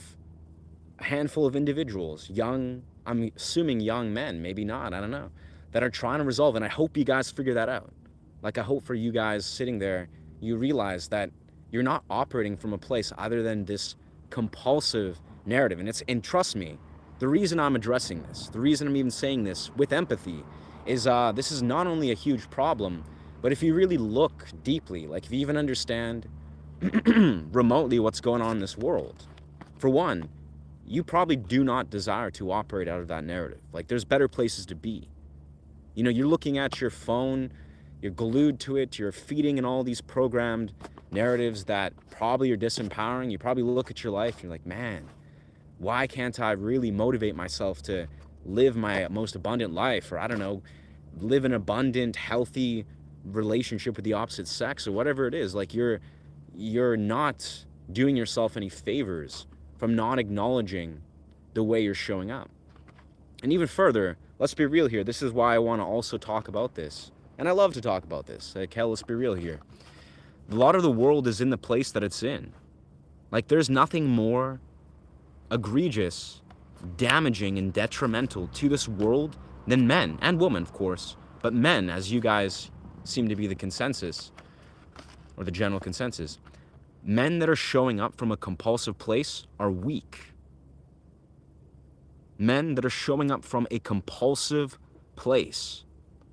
a handful of individuals, young, I'm assuming young men, maybe not, I don't know, that are trying to resolve. And I hope you guys figure that out. Like, I hope for you guys sitting there, you realize that you're not operating from a place other than this compulsive narrative. And trust me, the reason I'm addressing this, the reason I'm even saying this with empathy is this is not only a huge problem, but if you really look deeply, like if you even understand remotely what's going on in this world, for one, you probably do not desire to operate out of that narrative. Like, there's better places to be. You're looking at your phone, you're glued to it, you're feeding in all these programmed narratives that probably are disempowering. You probably look at your life and you're like, man, why can't I really motivate myself to live my most abundant life? Or I don't know, live an abundant, healthy relationship with the opposite sex, or whatever it is. Like, you're not doing yourself any favors from not acknowledging the way you're showing up. And even further, let's be real here. This is why I want to also talk about this. And I love to talk about this. Like, hell, let's be real here. A lot of the world is in the place that it's in. Like, there's nothing more egregious, damaging, and detrimental to this world than men, and women, of course. But men, as you guys seem to be the consensus, or the general consensus, men that are showing up from a compulsive place are weak. Men that are showing up from a compulsive place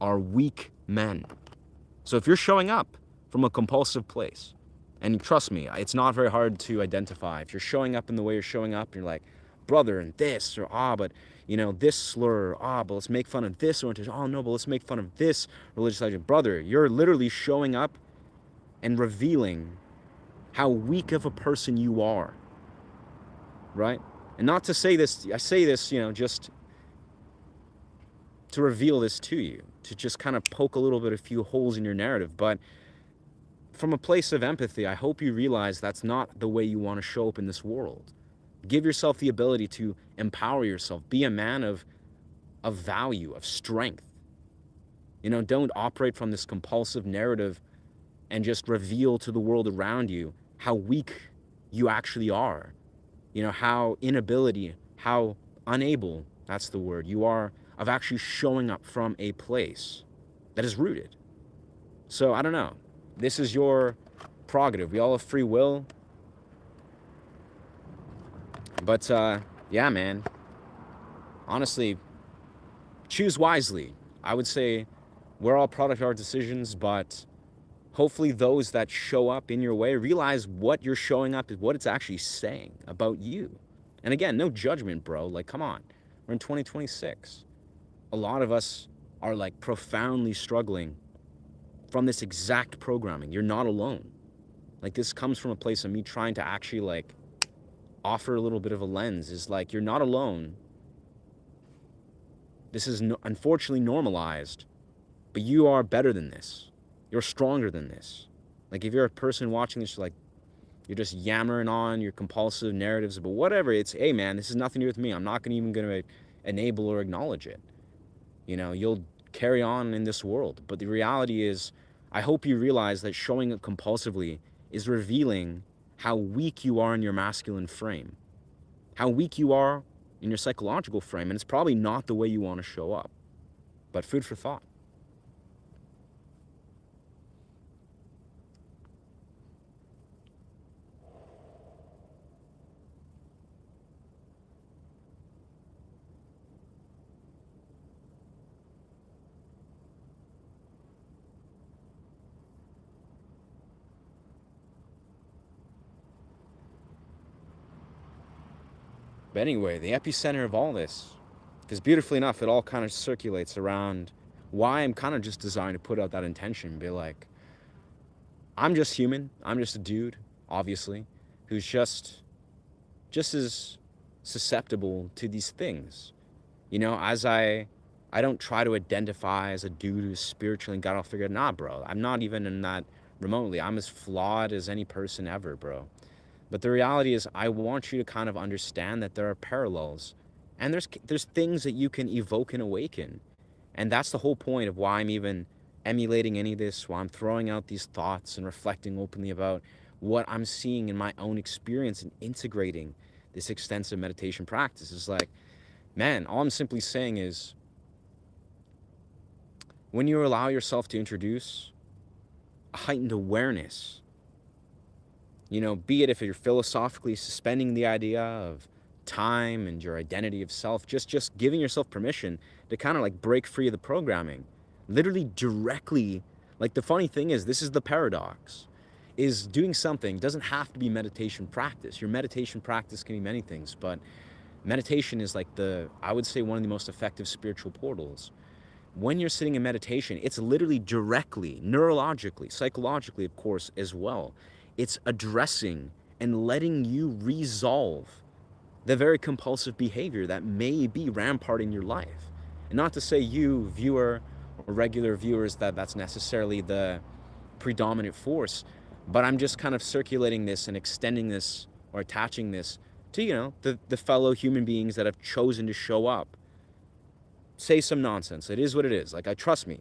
are weak men. So if you're showing up from a compulsive place, and trust me, it's not very hard to identify. If you're showing up in the way you're showing up, and you're like, brother, and this, or but this slur, but let's make fun of this orientation. Oh no, but let's make fun of this religious legend. Brother, you're literally showing up and revealing how weak of a person you are, right? And not to say this, I say this, just to reveal this to you, to just kind of poke a few holes in your narrative. But from a place of empathy, I hope you realize that's not the way you want to show up in this world. Give yourself the ability to empower yourself. Be a man of value, of strength. Don't operate from this compulsive narrative and just reveal to the world around you how weak you actually are. How unable, that's the word, you are of actually showing up from a place that is rooted. So, I don't know. This is your prerogative. We all have free will. But, yeah, man. Honestly, choose wisely. I would say we're all product of our decisions, but hopefully those that show up in your way realize what you're showing up is, what it's actually saying about you. And again, no judgment, bro. Like, come on. We're in 2026. A lot of us are like profoundly struggling from this exact programming. You're not alone. Like, this comes from a place of me trying to actually like offer a little bit of a lens. Is like, you're not alone. This is unfortunately normalized, but you are better than this. You're stronger than this. Like, if you're a person watching this, like, you're just yammering on your compulsive narratives, but whatever, it's, hey man, this is nothing to do with me. I'm not even going to enable or acknowledge it. You'll carry on in this world. But the reality is, I hope you realize that showing it compulsively is revealing how weak you are in your masculine frame, how weak you are in your psychological frame, and it's probably not the way you want to show up. But food for thought. But anyway, the epicenter of all this, because beautifully enough, it all kind of circulates around why I'm kind of just designed to put out that intention and be like, I'm just human. I'm just a dude, obviously, who's just as susceptible to these things. As I don't try to identify as a dude who's spiritually and got it all figured out. Nah, bro. I'm not even in that remotely. I'm as flawed as any person ever, bro. But the reality is, I want you to kind of understand that there are parallels, and there's things that you can evoke and awaken. And that's the whole point of why I'm even emulating any of this, why I'm throwing out these thoughts and reflecting openly about what I'm seeing in my own experience in integrating this extensive meditation practice. Is like, man, all I'm simply saying is when you allow yourself to introduce a heightened awareness, be it if you're philosophically suspending the idea of time and your identity of self, just giving yourself permission to kind of like break free of the programming, literally directly. Like, the funny thing is, this is the paradox, is doing something doesn't have to be meditation practice. Your meditation practice can be many things, but meditation is like I would say, one of the most effective spiritual portals. When you're sitting in meditation, it's literally directly, neurologically, psychologically, of course, as well. It's addressing and letting you resolve the very compulsive behavior that may be ramparting your life. And not to say you, viewer, or regular viewers, that's necessarily the predominant force, but I'm just kind of circulating this and extending this or attaching this to, the fellow human beings that have chosen to show up. Say some nonsense. It is what it is. Like, trust me.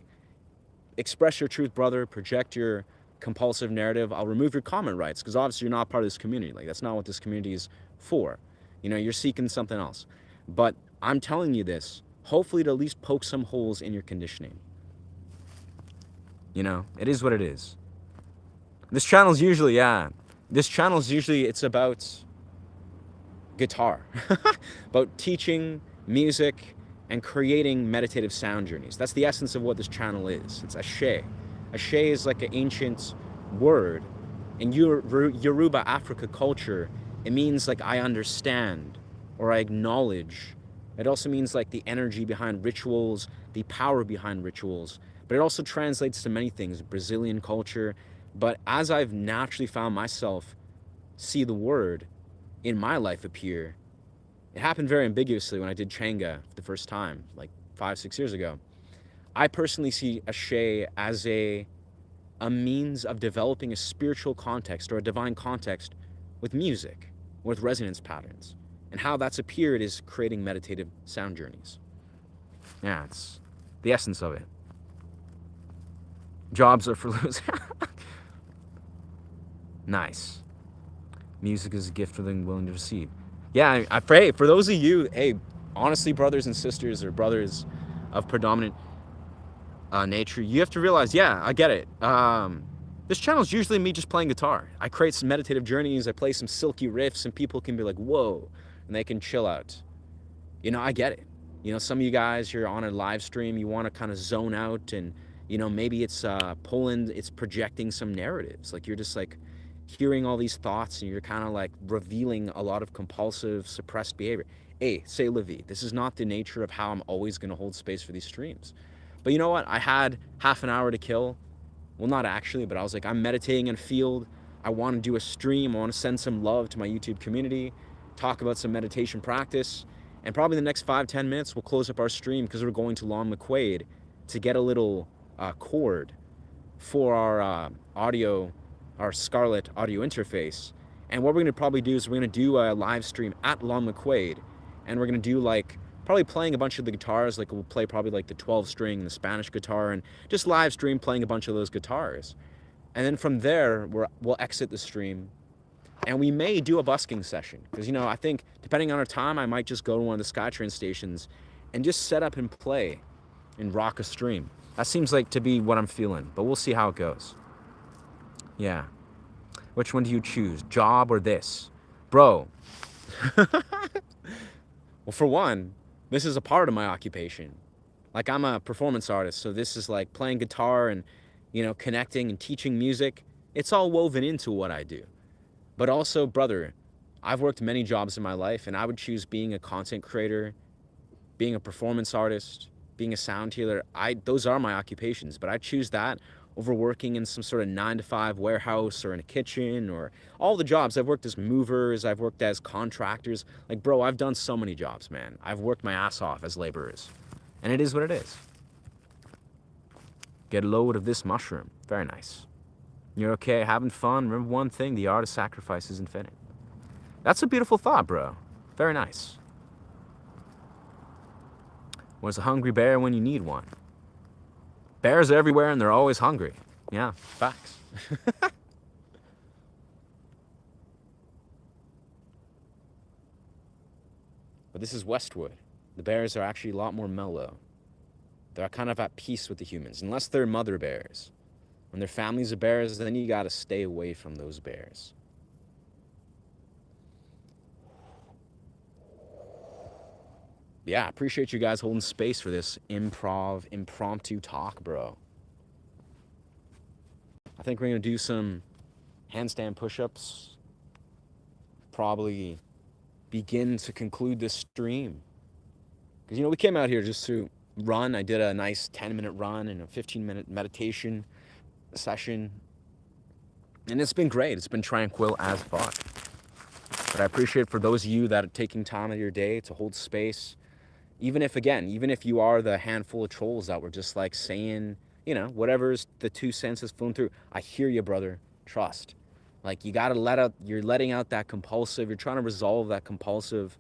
Express your truth, brother. Project your compulsive narrative. I'll remove your comment rights, because obviously you're not part of this community. Like, that's not what this community is for. You're seeking something else. But I'm telling you this, hopefully to at least poke some holes in your conditioning. It is what it is. This channel's usually, it's about guitar, about teaching music and creating meditative sound journeys. That's the essence of what this channel is. It's ashe. Ashe is like an ancient word. In Yoruba Africa culture, it means like I understand or I acknowledge. It also means like the energy behind rituals, the power behind rituals. But it also translates to many things, Brazilian culture. But as I've naturally found myself see the word in my life appear, it happened very ambiguously when I did Changa for the first time, like 5-6 years ago. I personally see ashe as a means of developing a spiritual context or a divine context with music, with resonance patterns. And how that's appeared is creating meditative sound journeys. Yeah, it's the essence of it. Jobs are for losers. Nice. Music is a gift for the willing to receive. Yeah, I pray for those of you, hey, honestly, brothers and sisters or brothers of predominant nature, you have to realize, yeah, I get it. This channel is usually me just playing guitar. I create some meditative journeys. I play some silky riffs, and people can be like, whoa, and they can chill out. I get it. Some of you guys, you're on a live stream, you want to kind of zone out, and, maybe it's it's projecting some narratives. Like, you're just like hearing all these thoughts, and you're kind of like revealing a lot of compulsive, suppressed behavior. Hey, say la vie. This is not the nature of how I'm always going to hold space for these streams. But you know what? I had half an hour to kill. Well, not actually, but I was like, I'm meditating in a field. I want to do a stream. I want to send some love to my YouTube community, talk about some meditation practice. And probably the next 5-10 minutes, we'll close up our stream because we're going to Lon McQuaid to get a little cord for our our Scarlett audio interface. And what we're going to probably do is we're going to do a live stream at Lon McQuaid, and we're going to do like probably playing a bunch of the guitars. Like, we'll play probably like the 12-string and the Spanish guitar, and just live stream playing a bunch of those guitars. And then from there, we'll exit the stream, and we may do a busking session. Because, I think depending on our time, I might just go to one of the SkyTrain stations and just set up and play and rock a stream. That seems like to be what I'm feeling, but we'll see how it goes. Yeah. Which one do you choose? Job or this? Bro. Well, for one, this is a part of my occupation. Like, I'm a performance artist, so this is like playing guitar and, connecting and teaching music. It's all woven into what I do. But also, brother, I've worked many jobs in my life, and I would choose being a content creator, being a performance artist, being a sound healer. Those are my occupations, but I choose that over working in some sort of 9-to-5 warehouse or in a kitchen, or all the jobs. I've worked as movers, I've worked as contractors. Like, bro, I've done so many jobs, man. I've worked my ass off as laborers. And it is what it is. Get a load of this mushroom. Very nice. You're okay, having fun. Remember one thing, the art of sacrifice is infinite. That's a beautiful thought, bro. Very nice. Where's a hungry bear when you need one? Bears are everywhere, and they're always hungry. Yeah, facts. But this is Westwood. The bears are actually a lot more mellow. They're kind of at peace with the humans, unless they're mother bears. When they're families of bears, then you gotta stay away from those bears. Yeah, I appreciate you guys holding space for this impromptu talk, bro. I think we're gonna do some handstand push-ups. Probably begin to conclude this stream. Because, we came out here just to run. I did a nice 10-minute run and a 15-minute meditation session. And it's been great. It's been tranquil as fuck. But I appreciate for those of you that are taking time of your day to hold space. Even if you are the handful of trolls that were just like saying, whatever's the 2 cents is flowing through. I hear you, brother. Trust. Like, you gotta you're letting out that compulsive, you're trying to resolve that compulsive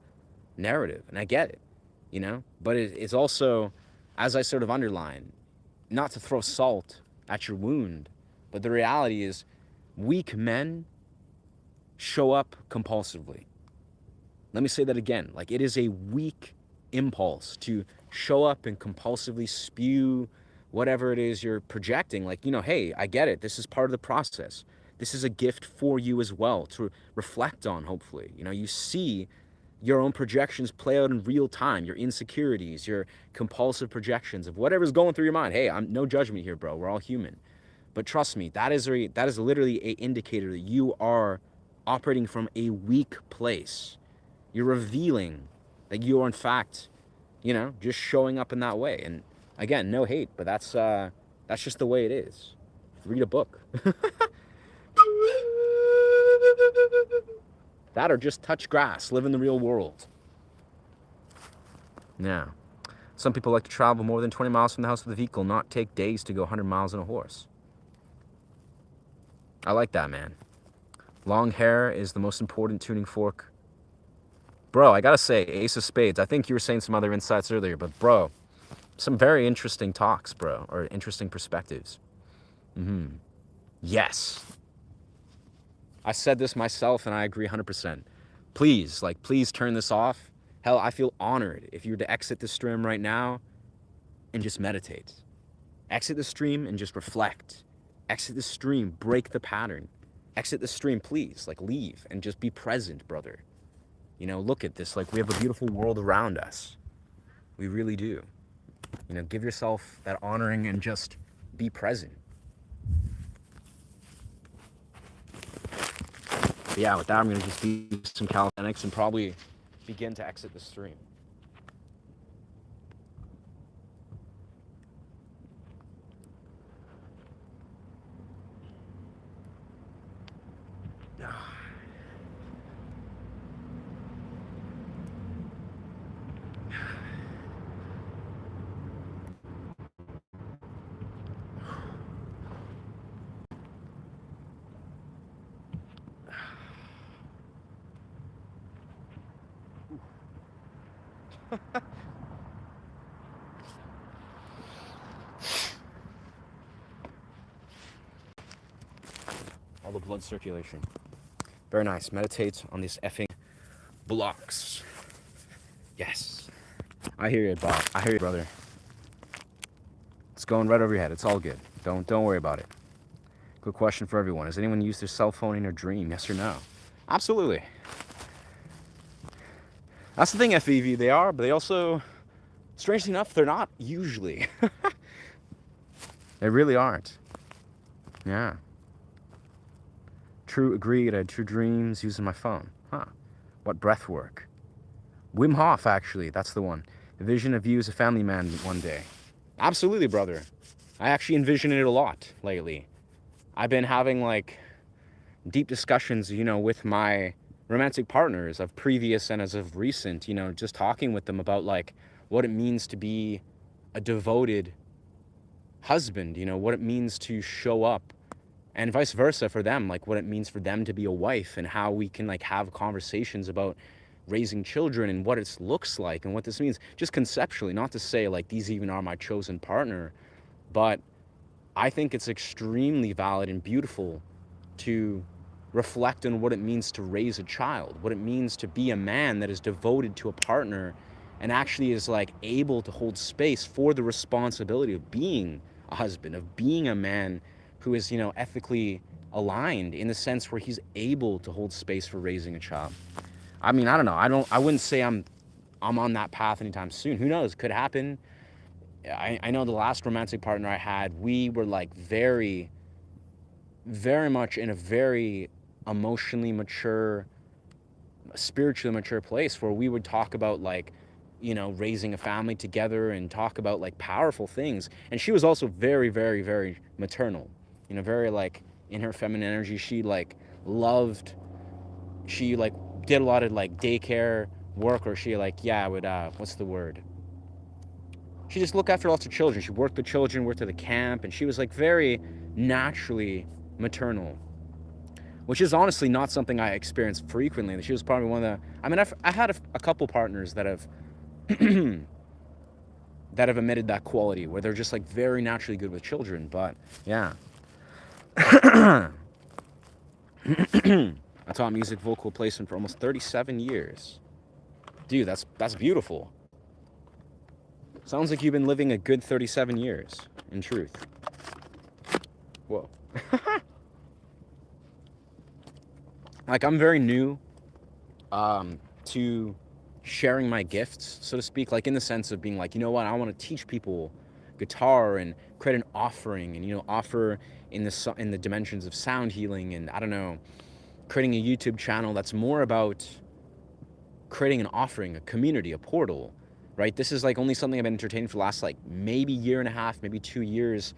narrative. And I get it, But it's also, as I sort of underline, not to throw salt at your wound, but the reality is weak men show up compulsively. Let me say that again. Like, it is a weak impulse to show up and compulsively spew whatever it is you're projecting. Like, hey, I get it. This is part of the process. This is a gift for you as well to reflect on, hopefully. You see your own projections play out in real time, your insecurities, your compulsive projections of whatever's going through your mind. Hey, I'm no judgment here, bro. We're all human. But trust me, that is literally an indicator that you are operating from a weak place. You're revealing that you are, in fact, just showing up in that way. And again, no hate, but that's just the way it is. Read a book. That or just touch grass, live in the real world. Yeah. Some people like to travel more than 20 miles from the house with a vehicle, not take days to go 100 miles on a horse. I like that, man. Long hair is the most important tuning fork. Bro, I gotta say, Ace of Spades. I think you were saying some other insights earlier, but bro, some very interesting talks, bro, or interesting perspectives. Yes. I said this myself, and I agree 100%. Please turn this off. Hell, I feel honored if you were to exit the stream right now and just meditate. Exit the stream and just reflect. Exit the stream, break the pattern. Exit the stream, please, leave and just be present, brother. Look at this, we have a beautiful world around us. We really do. Give yourself that honoring and just be present. But yeah, with that, I'm going to just do some calisthenics and probably begin to exit the stream. All the blood circulation. Very nice. Meditate on these effing blocks. Yes. I hear you, Bob. I hear you, brother. It's going right over your head. It's all good. Don't worry about it. Good question for everyone. Has anyone used their cell phone in their dream? Yes or no? Absolutely. That's the thing, FEV. They are, but they also, strangely enough, they're not usually. They really aren't. Yeah. True, agreed. I had true dreams using my phone. Huh. What breath work? Wim Hof, actually. That's the one. A vision of you as a family man one day. Absolutely, brother. I actually envision it a lot lately. I've been having, deep discussions, with my romantic partners of previous and as of recent, just talking with them about, what it means to be a devoted husband, what it means to show up, and vice versa for them, what it means for them to be a wife, and how we can have conversations about raising children and what it looks like and what this means, just conceptually. Not to say these even are my chosen partner, but I think it's extremely valid and beautiful to reflect on what it means to raise a child, what it means to be a man that is devoted to a partner and actually is like able to hold space for the responsibility of being a husband, of being a man who is, you know, ethically aligned in the sense where he's able to hold space for raising a child. I mean, I don't know. I wouldn't say I'm on that path anytime soon. Who knows? Could happen. I know the last romantic partner I had, we were like very, very much in a very emotionally mature, spiritually mature place where we would talk about like, you know, raising a family together and talk about like powerful things. And she was also very, very, very maternal, you know, very like in her feminine energy. She like loved, she like did a lot of like daycare work, or she like, yeah, would, what's the word? She just looked after lots of children. She worked with children, worked at the camp, and she was like very naturally maternal, which is honestly not something I experienced frequently. She was probably one of the, I mean, I had a couple partners that have that have emitted that quality where they're just like very naturally good with children. But yeah. I taught music vocal placement for almost 37 years. Dude, that's beautiful. Sounds like you've been living a good 37 years, in truth. Whoa. Like, I'm very new to sharing my gifts, so to speak, like in the sense of being like, you know what, I want to teach people guitar and create an offering and, you know, offer in the dimensions of sound healing, and I don't know, creating a YouTube channel that's more about creating an offering, a community, a portal, right? This is like only something I've been entertaining for the last like maybe year and a half, maybe 2 years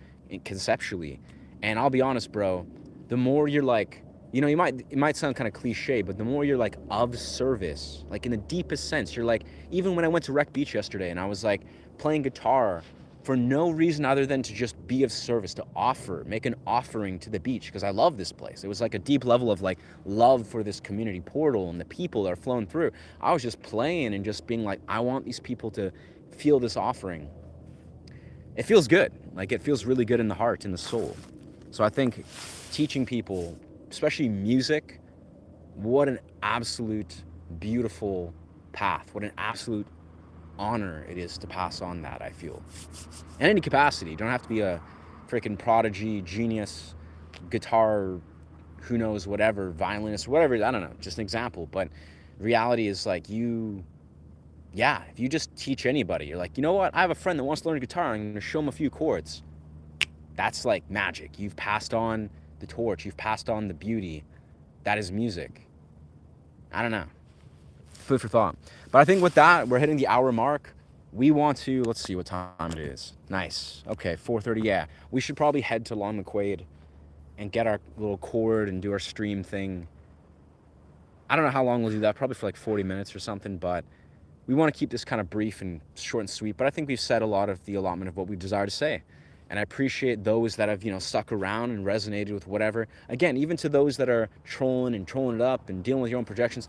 conceptually. And I'll be honest, bro, the more you're like, you know, it might sound kind of cliche, but the more you're like of service, like in the deepest sense, you're like, even when I went to Wreck Beach yesterday and I was like playing guitar for no reason other than to just be of service, to offer, make an offering to the beach, because I love this place. It was like a deep level of like love for this community portal and the people that are flowing through. I was just playing and just being like, I want these people to feel this offering. It feels good. Like, it feels really good in the heart, in the soul. So I think teaching people, especially music, what an absolute beautiful path, what an absolute honor it is to pass on that, I feel. In any capacity. You don't have to be a freaking prodigy, genius, guitar, who knows, whatever, violinist, whatever, I don't know, just an example. But reality is like, if you just teach anybody, you're like, you know what, I have a friend that wants to learn guitar, I'm gonna show him a few chords. That's like magic. You've passed on the torch, you've passed on the beauty. That is music. I don't know. Food for thought. But I think with that, we're hitting the hour mark. We want to, let's see what time it is. Nice. Okay, 4:30, yeah. We should probably head to Long McQuaid and get our little cord and do our stream thing. I don't know how long we'll do that, probably for like 40 minutes or something, but we want to keep this kind of brief and short and sweet. But I think we've said a lot of the allotment of what we desire to say. And I appreciate those that have, you know, stuck around and resonated with whatever. Again, even to those that are trolling it up and dealing with your own projections,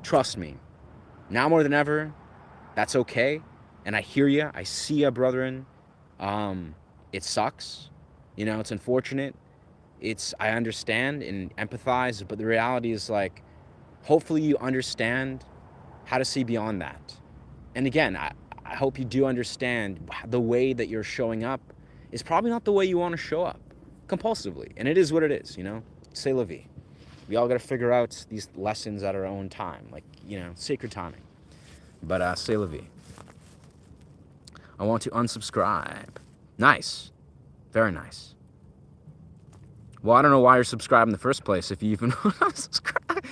trust me, now more than ever, that's okay. And I hear you. I see you, brethren. It sucks. You know, it's unfortunate. I understand and empathize, but the reality is like, hopefully you understand how to see beyond that. And again, I hope you do understand the way that you're showing up is probably not the way you want to show up compulsively. And it is what it is, you know? C'est la vie. We all got to figure out these lessons at our own time, like, you know, sacred timing. But c'est la vie. I want to unsubscribe. Nice. Very nice. Well, I don't know why you're subscribed in the first place if you even want to subscribe.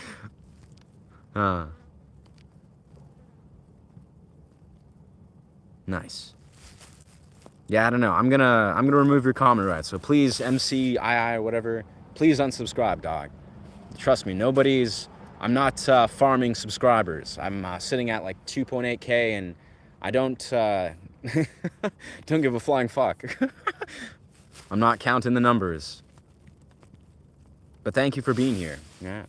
Nice. Yeah, I don't know. I'm gonna remove your comment, right? So please, MCII or whatever, please unsubscribe, dog. Trust me, I'm not farming subscribers. I'm sitting at like 2.8K, and I don't don't give a flying fuck. I'm not counting the numbers. But thank you for being here. Yeah.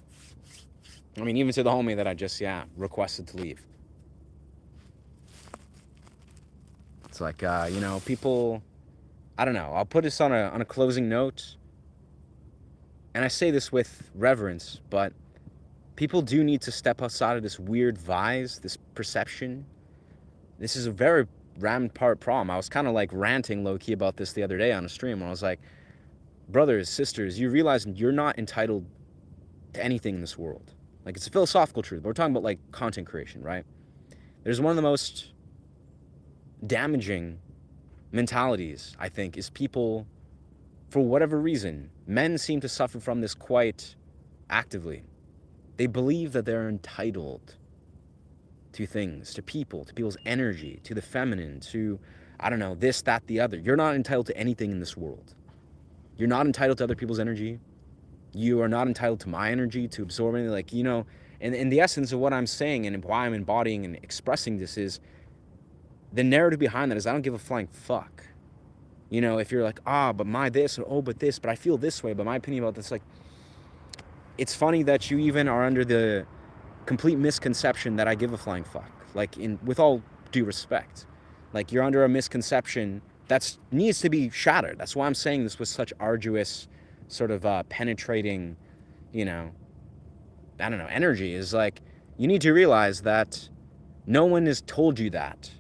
I mean, even to the homie that I just, requested to leave. It's like, you know, people, I don't know. I'll put this on a closing note. and I say this with reverence, but people do need to step outside of this weird vise, this perception. This is a very rampart problem. I was kind of like ranting low-key about this the other day on a stream where I was like, brothers, sisters, you realize you're not entitled to anything in this world. Like, it's a philosophical truth. But we're talking about like content creation, right? There's one of the most damaging mentalities, I think, is people, for whatever reason, men seem to suffer from this quite actively. They believe that they're entitled to things, to people, to people's energy, to the feminine, to, I don't know, this, that, the other. You're not entitled to anything in this world. You're not entitled to other people's energy. You are not entitled to my energy, to absorb anything. Like, you know, and the essence of what I'm saying and why I'm embodying and expressing this is, the narrative behind that is I don't give a flying fuck. You know, if you're like, but my this, or but this, but I feel this way, but my opinion about this, like, it's funny that you even are under the complete misconception that I give a flying fuck. Like, with all due respect, like, you're under a misconception that needs to be shattered. That's why I'm saying this with such arduous, sort of penetrating, you know, I don't know, energy. Is like, you need to realize that no one has told you that.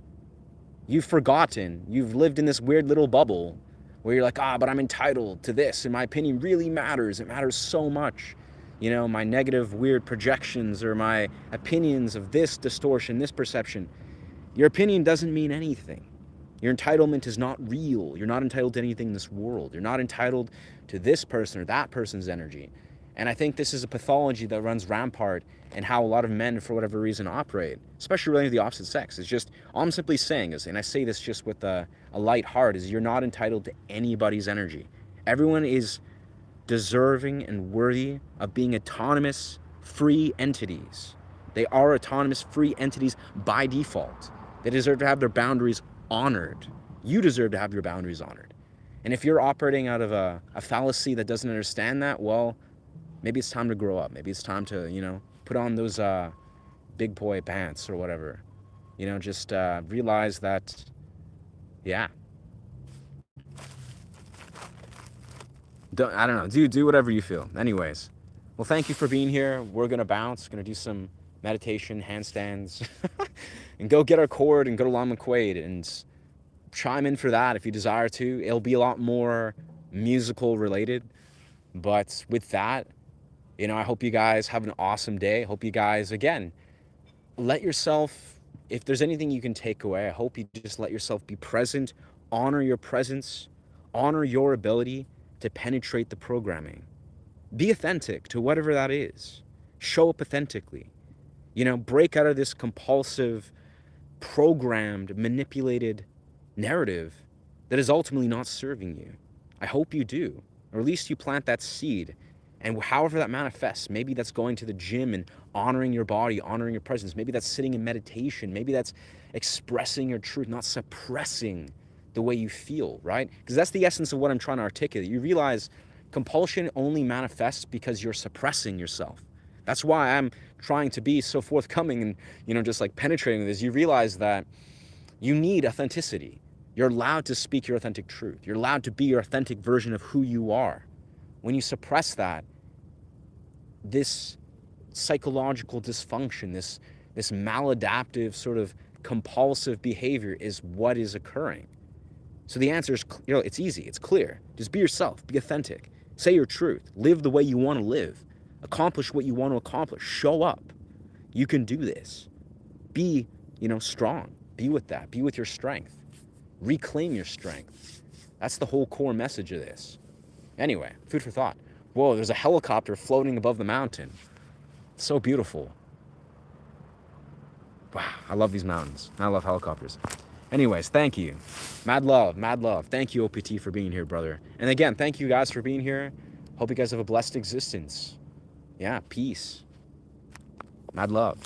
You've forgotten. You've lived in this weird little bubble where you're like, but I'm entitled to this, and my opinion really matters. It matters so much. You know, my negative, weird projections or my opinions of this distortion, this perception. Your opinion doesn't mean anything. Your entitlement is not real. You're not entitled to anything in this world. You're not entitled to this person or that person's energy. And I think this is a pathology that runs rampart in how a lot of men, for whatever reason, operate, especially related to the opposite sex. It's just, all I'm simply saying is, and I say this just with a light heart, is you're not entitled to anybody's energy. Everyone is deserving and worthy of being autonomous, free entities. They are autonomous, free entities by default. They deserve to have their boundaries honored. You deserve to have your boundaries honored. And if you're operating out of a fallacy that doesn't understand that, well, maybe it's time to grow up. Maybe it's time to, you know, put on those big boy pants or whatever. You know, just realize that, yeah. I don't know. Do whatever you feel. Anyways, well, thank you for being here. We're going to bounce. Going to do some meditation, handstands, and go get our cord and go to Lama Quaid and chime in for that if you desire to. It'll be a lot more musical related. But with that, you know, I hope you guys have an awesome day. I hope you guys, again, let yourself, if there's anything you can take away, I hope you just let yourself be present, honor your presence, honor your ability to penetrate the programming. Be authentic to whatever that is. Show up authentically. You know, break out of this compulsive, programmed, manipulated narrative that is ultimately not serving you. I hope you do, or at least you plant that seed. And however that manifests, maybe that's going to the gym and honoring your body, honoring your presence. Maybe that's sitting in meditation. Maybe that's expressing your truth, not suppressing the way you feel, right? Because that's the essence of what I'm trying to articulate. You realize compulsion only manifests because you're suppressing yourself. That's why I'm trying to be so forthcoming and, you know, just like penetrating this. You realize that you need authenticity. You're allowed to speak your authentic truth. You're allowed to be your authentic version of who you are. When you suppress that, this psychological dysfunction, this maladaptive sort of compulsive behavior is what is occurring. So the answer is, you know, it's easy, it's clear. Just be yourself, be authentic, say your truth, live the way you want to live, accomplish what you want to accomplish, show up. You can do this. Be, you know, strong. Be with that. Be with your strength. Reclaim your strength. That's the whole core message of this. Anyway, food for thought. Whoa, there's a helicopter floating above the mountain. It's so beautiful. Wow, I love these mountains. I love helicopters. Anyways, thank you. Mad love, mad love. Thank you, OPT, for being here, brother. And again, thank you guys for being here. Hope you guys have a blessed existence. Yeah, peace. Mad love.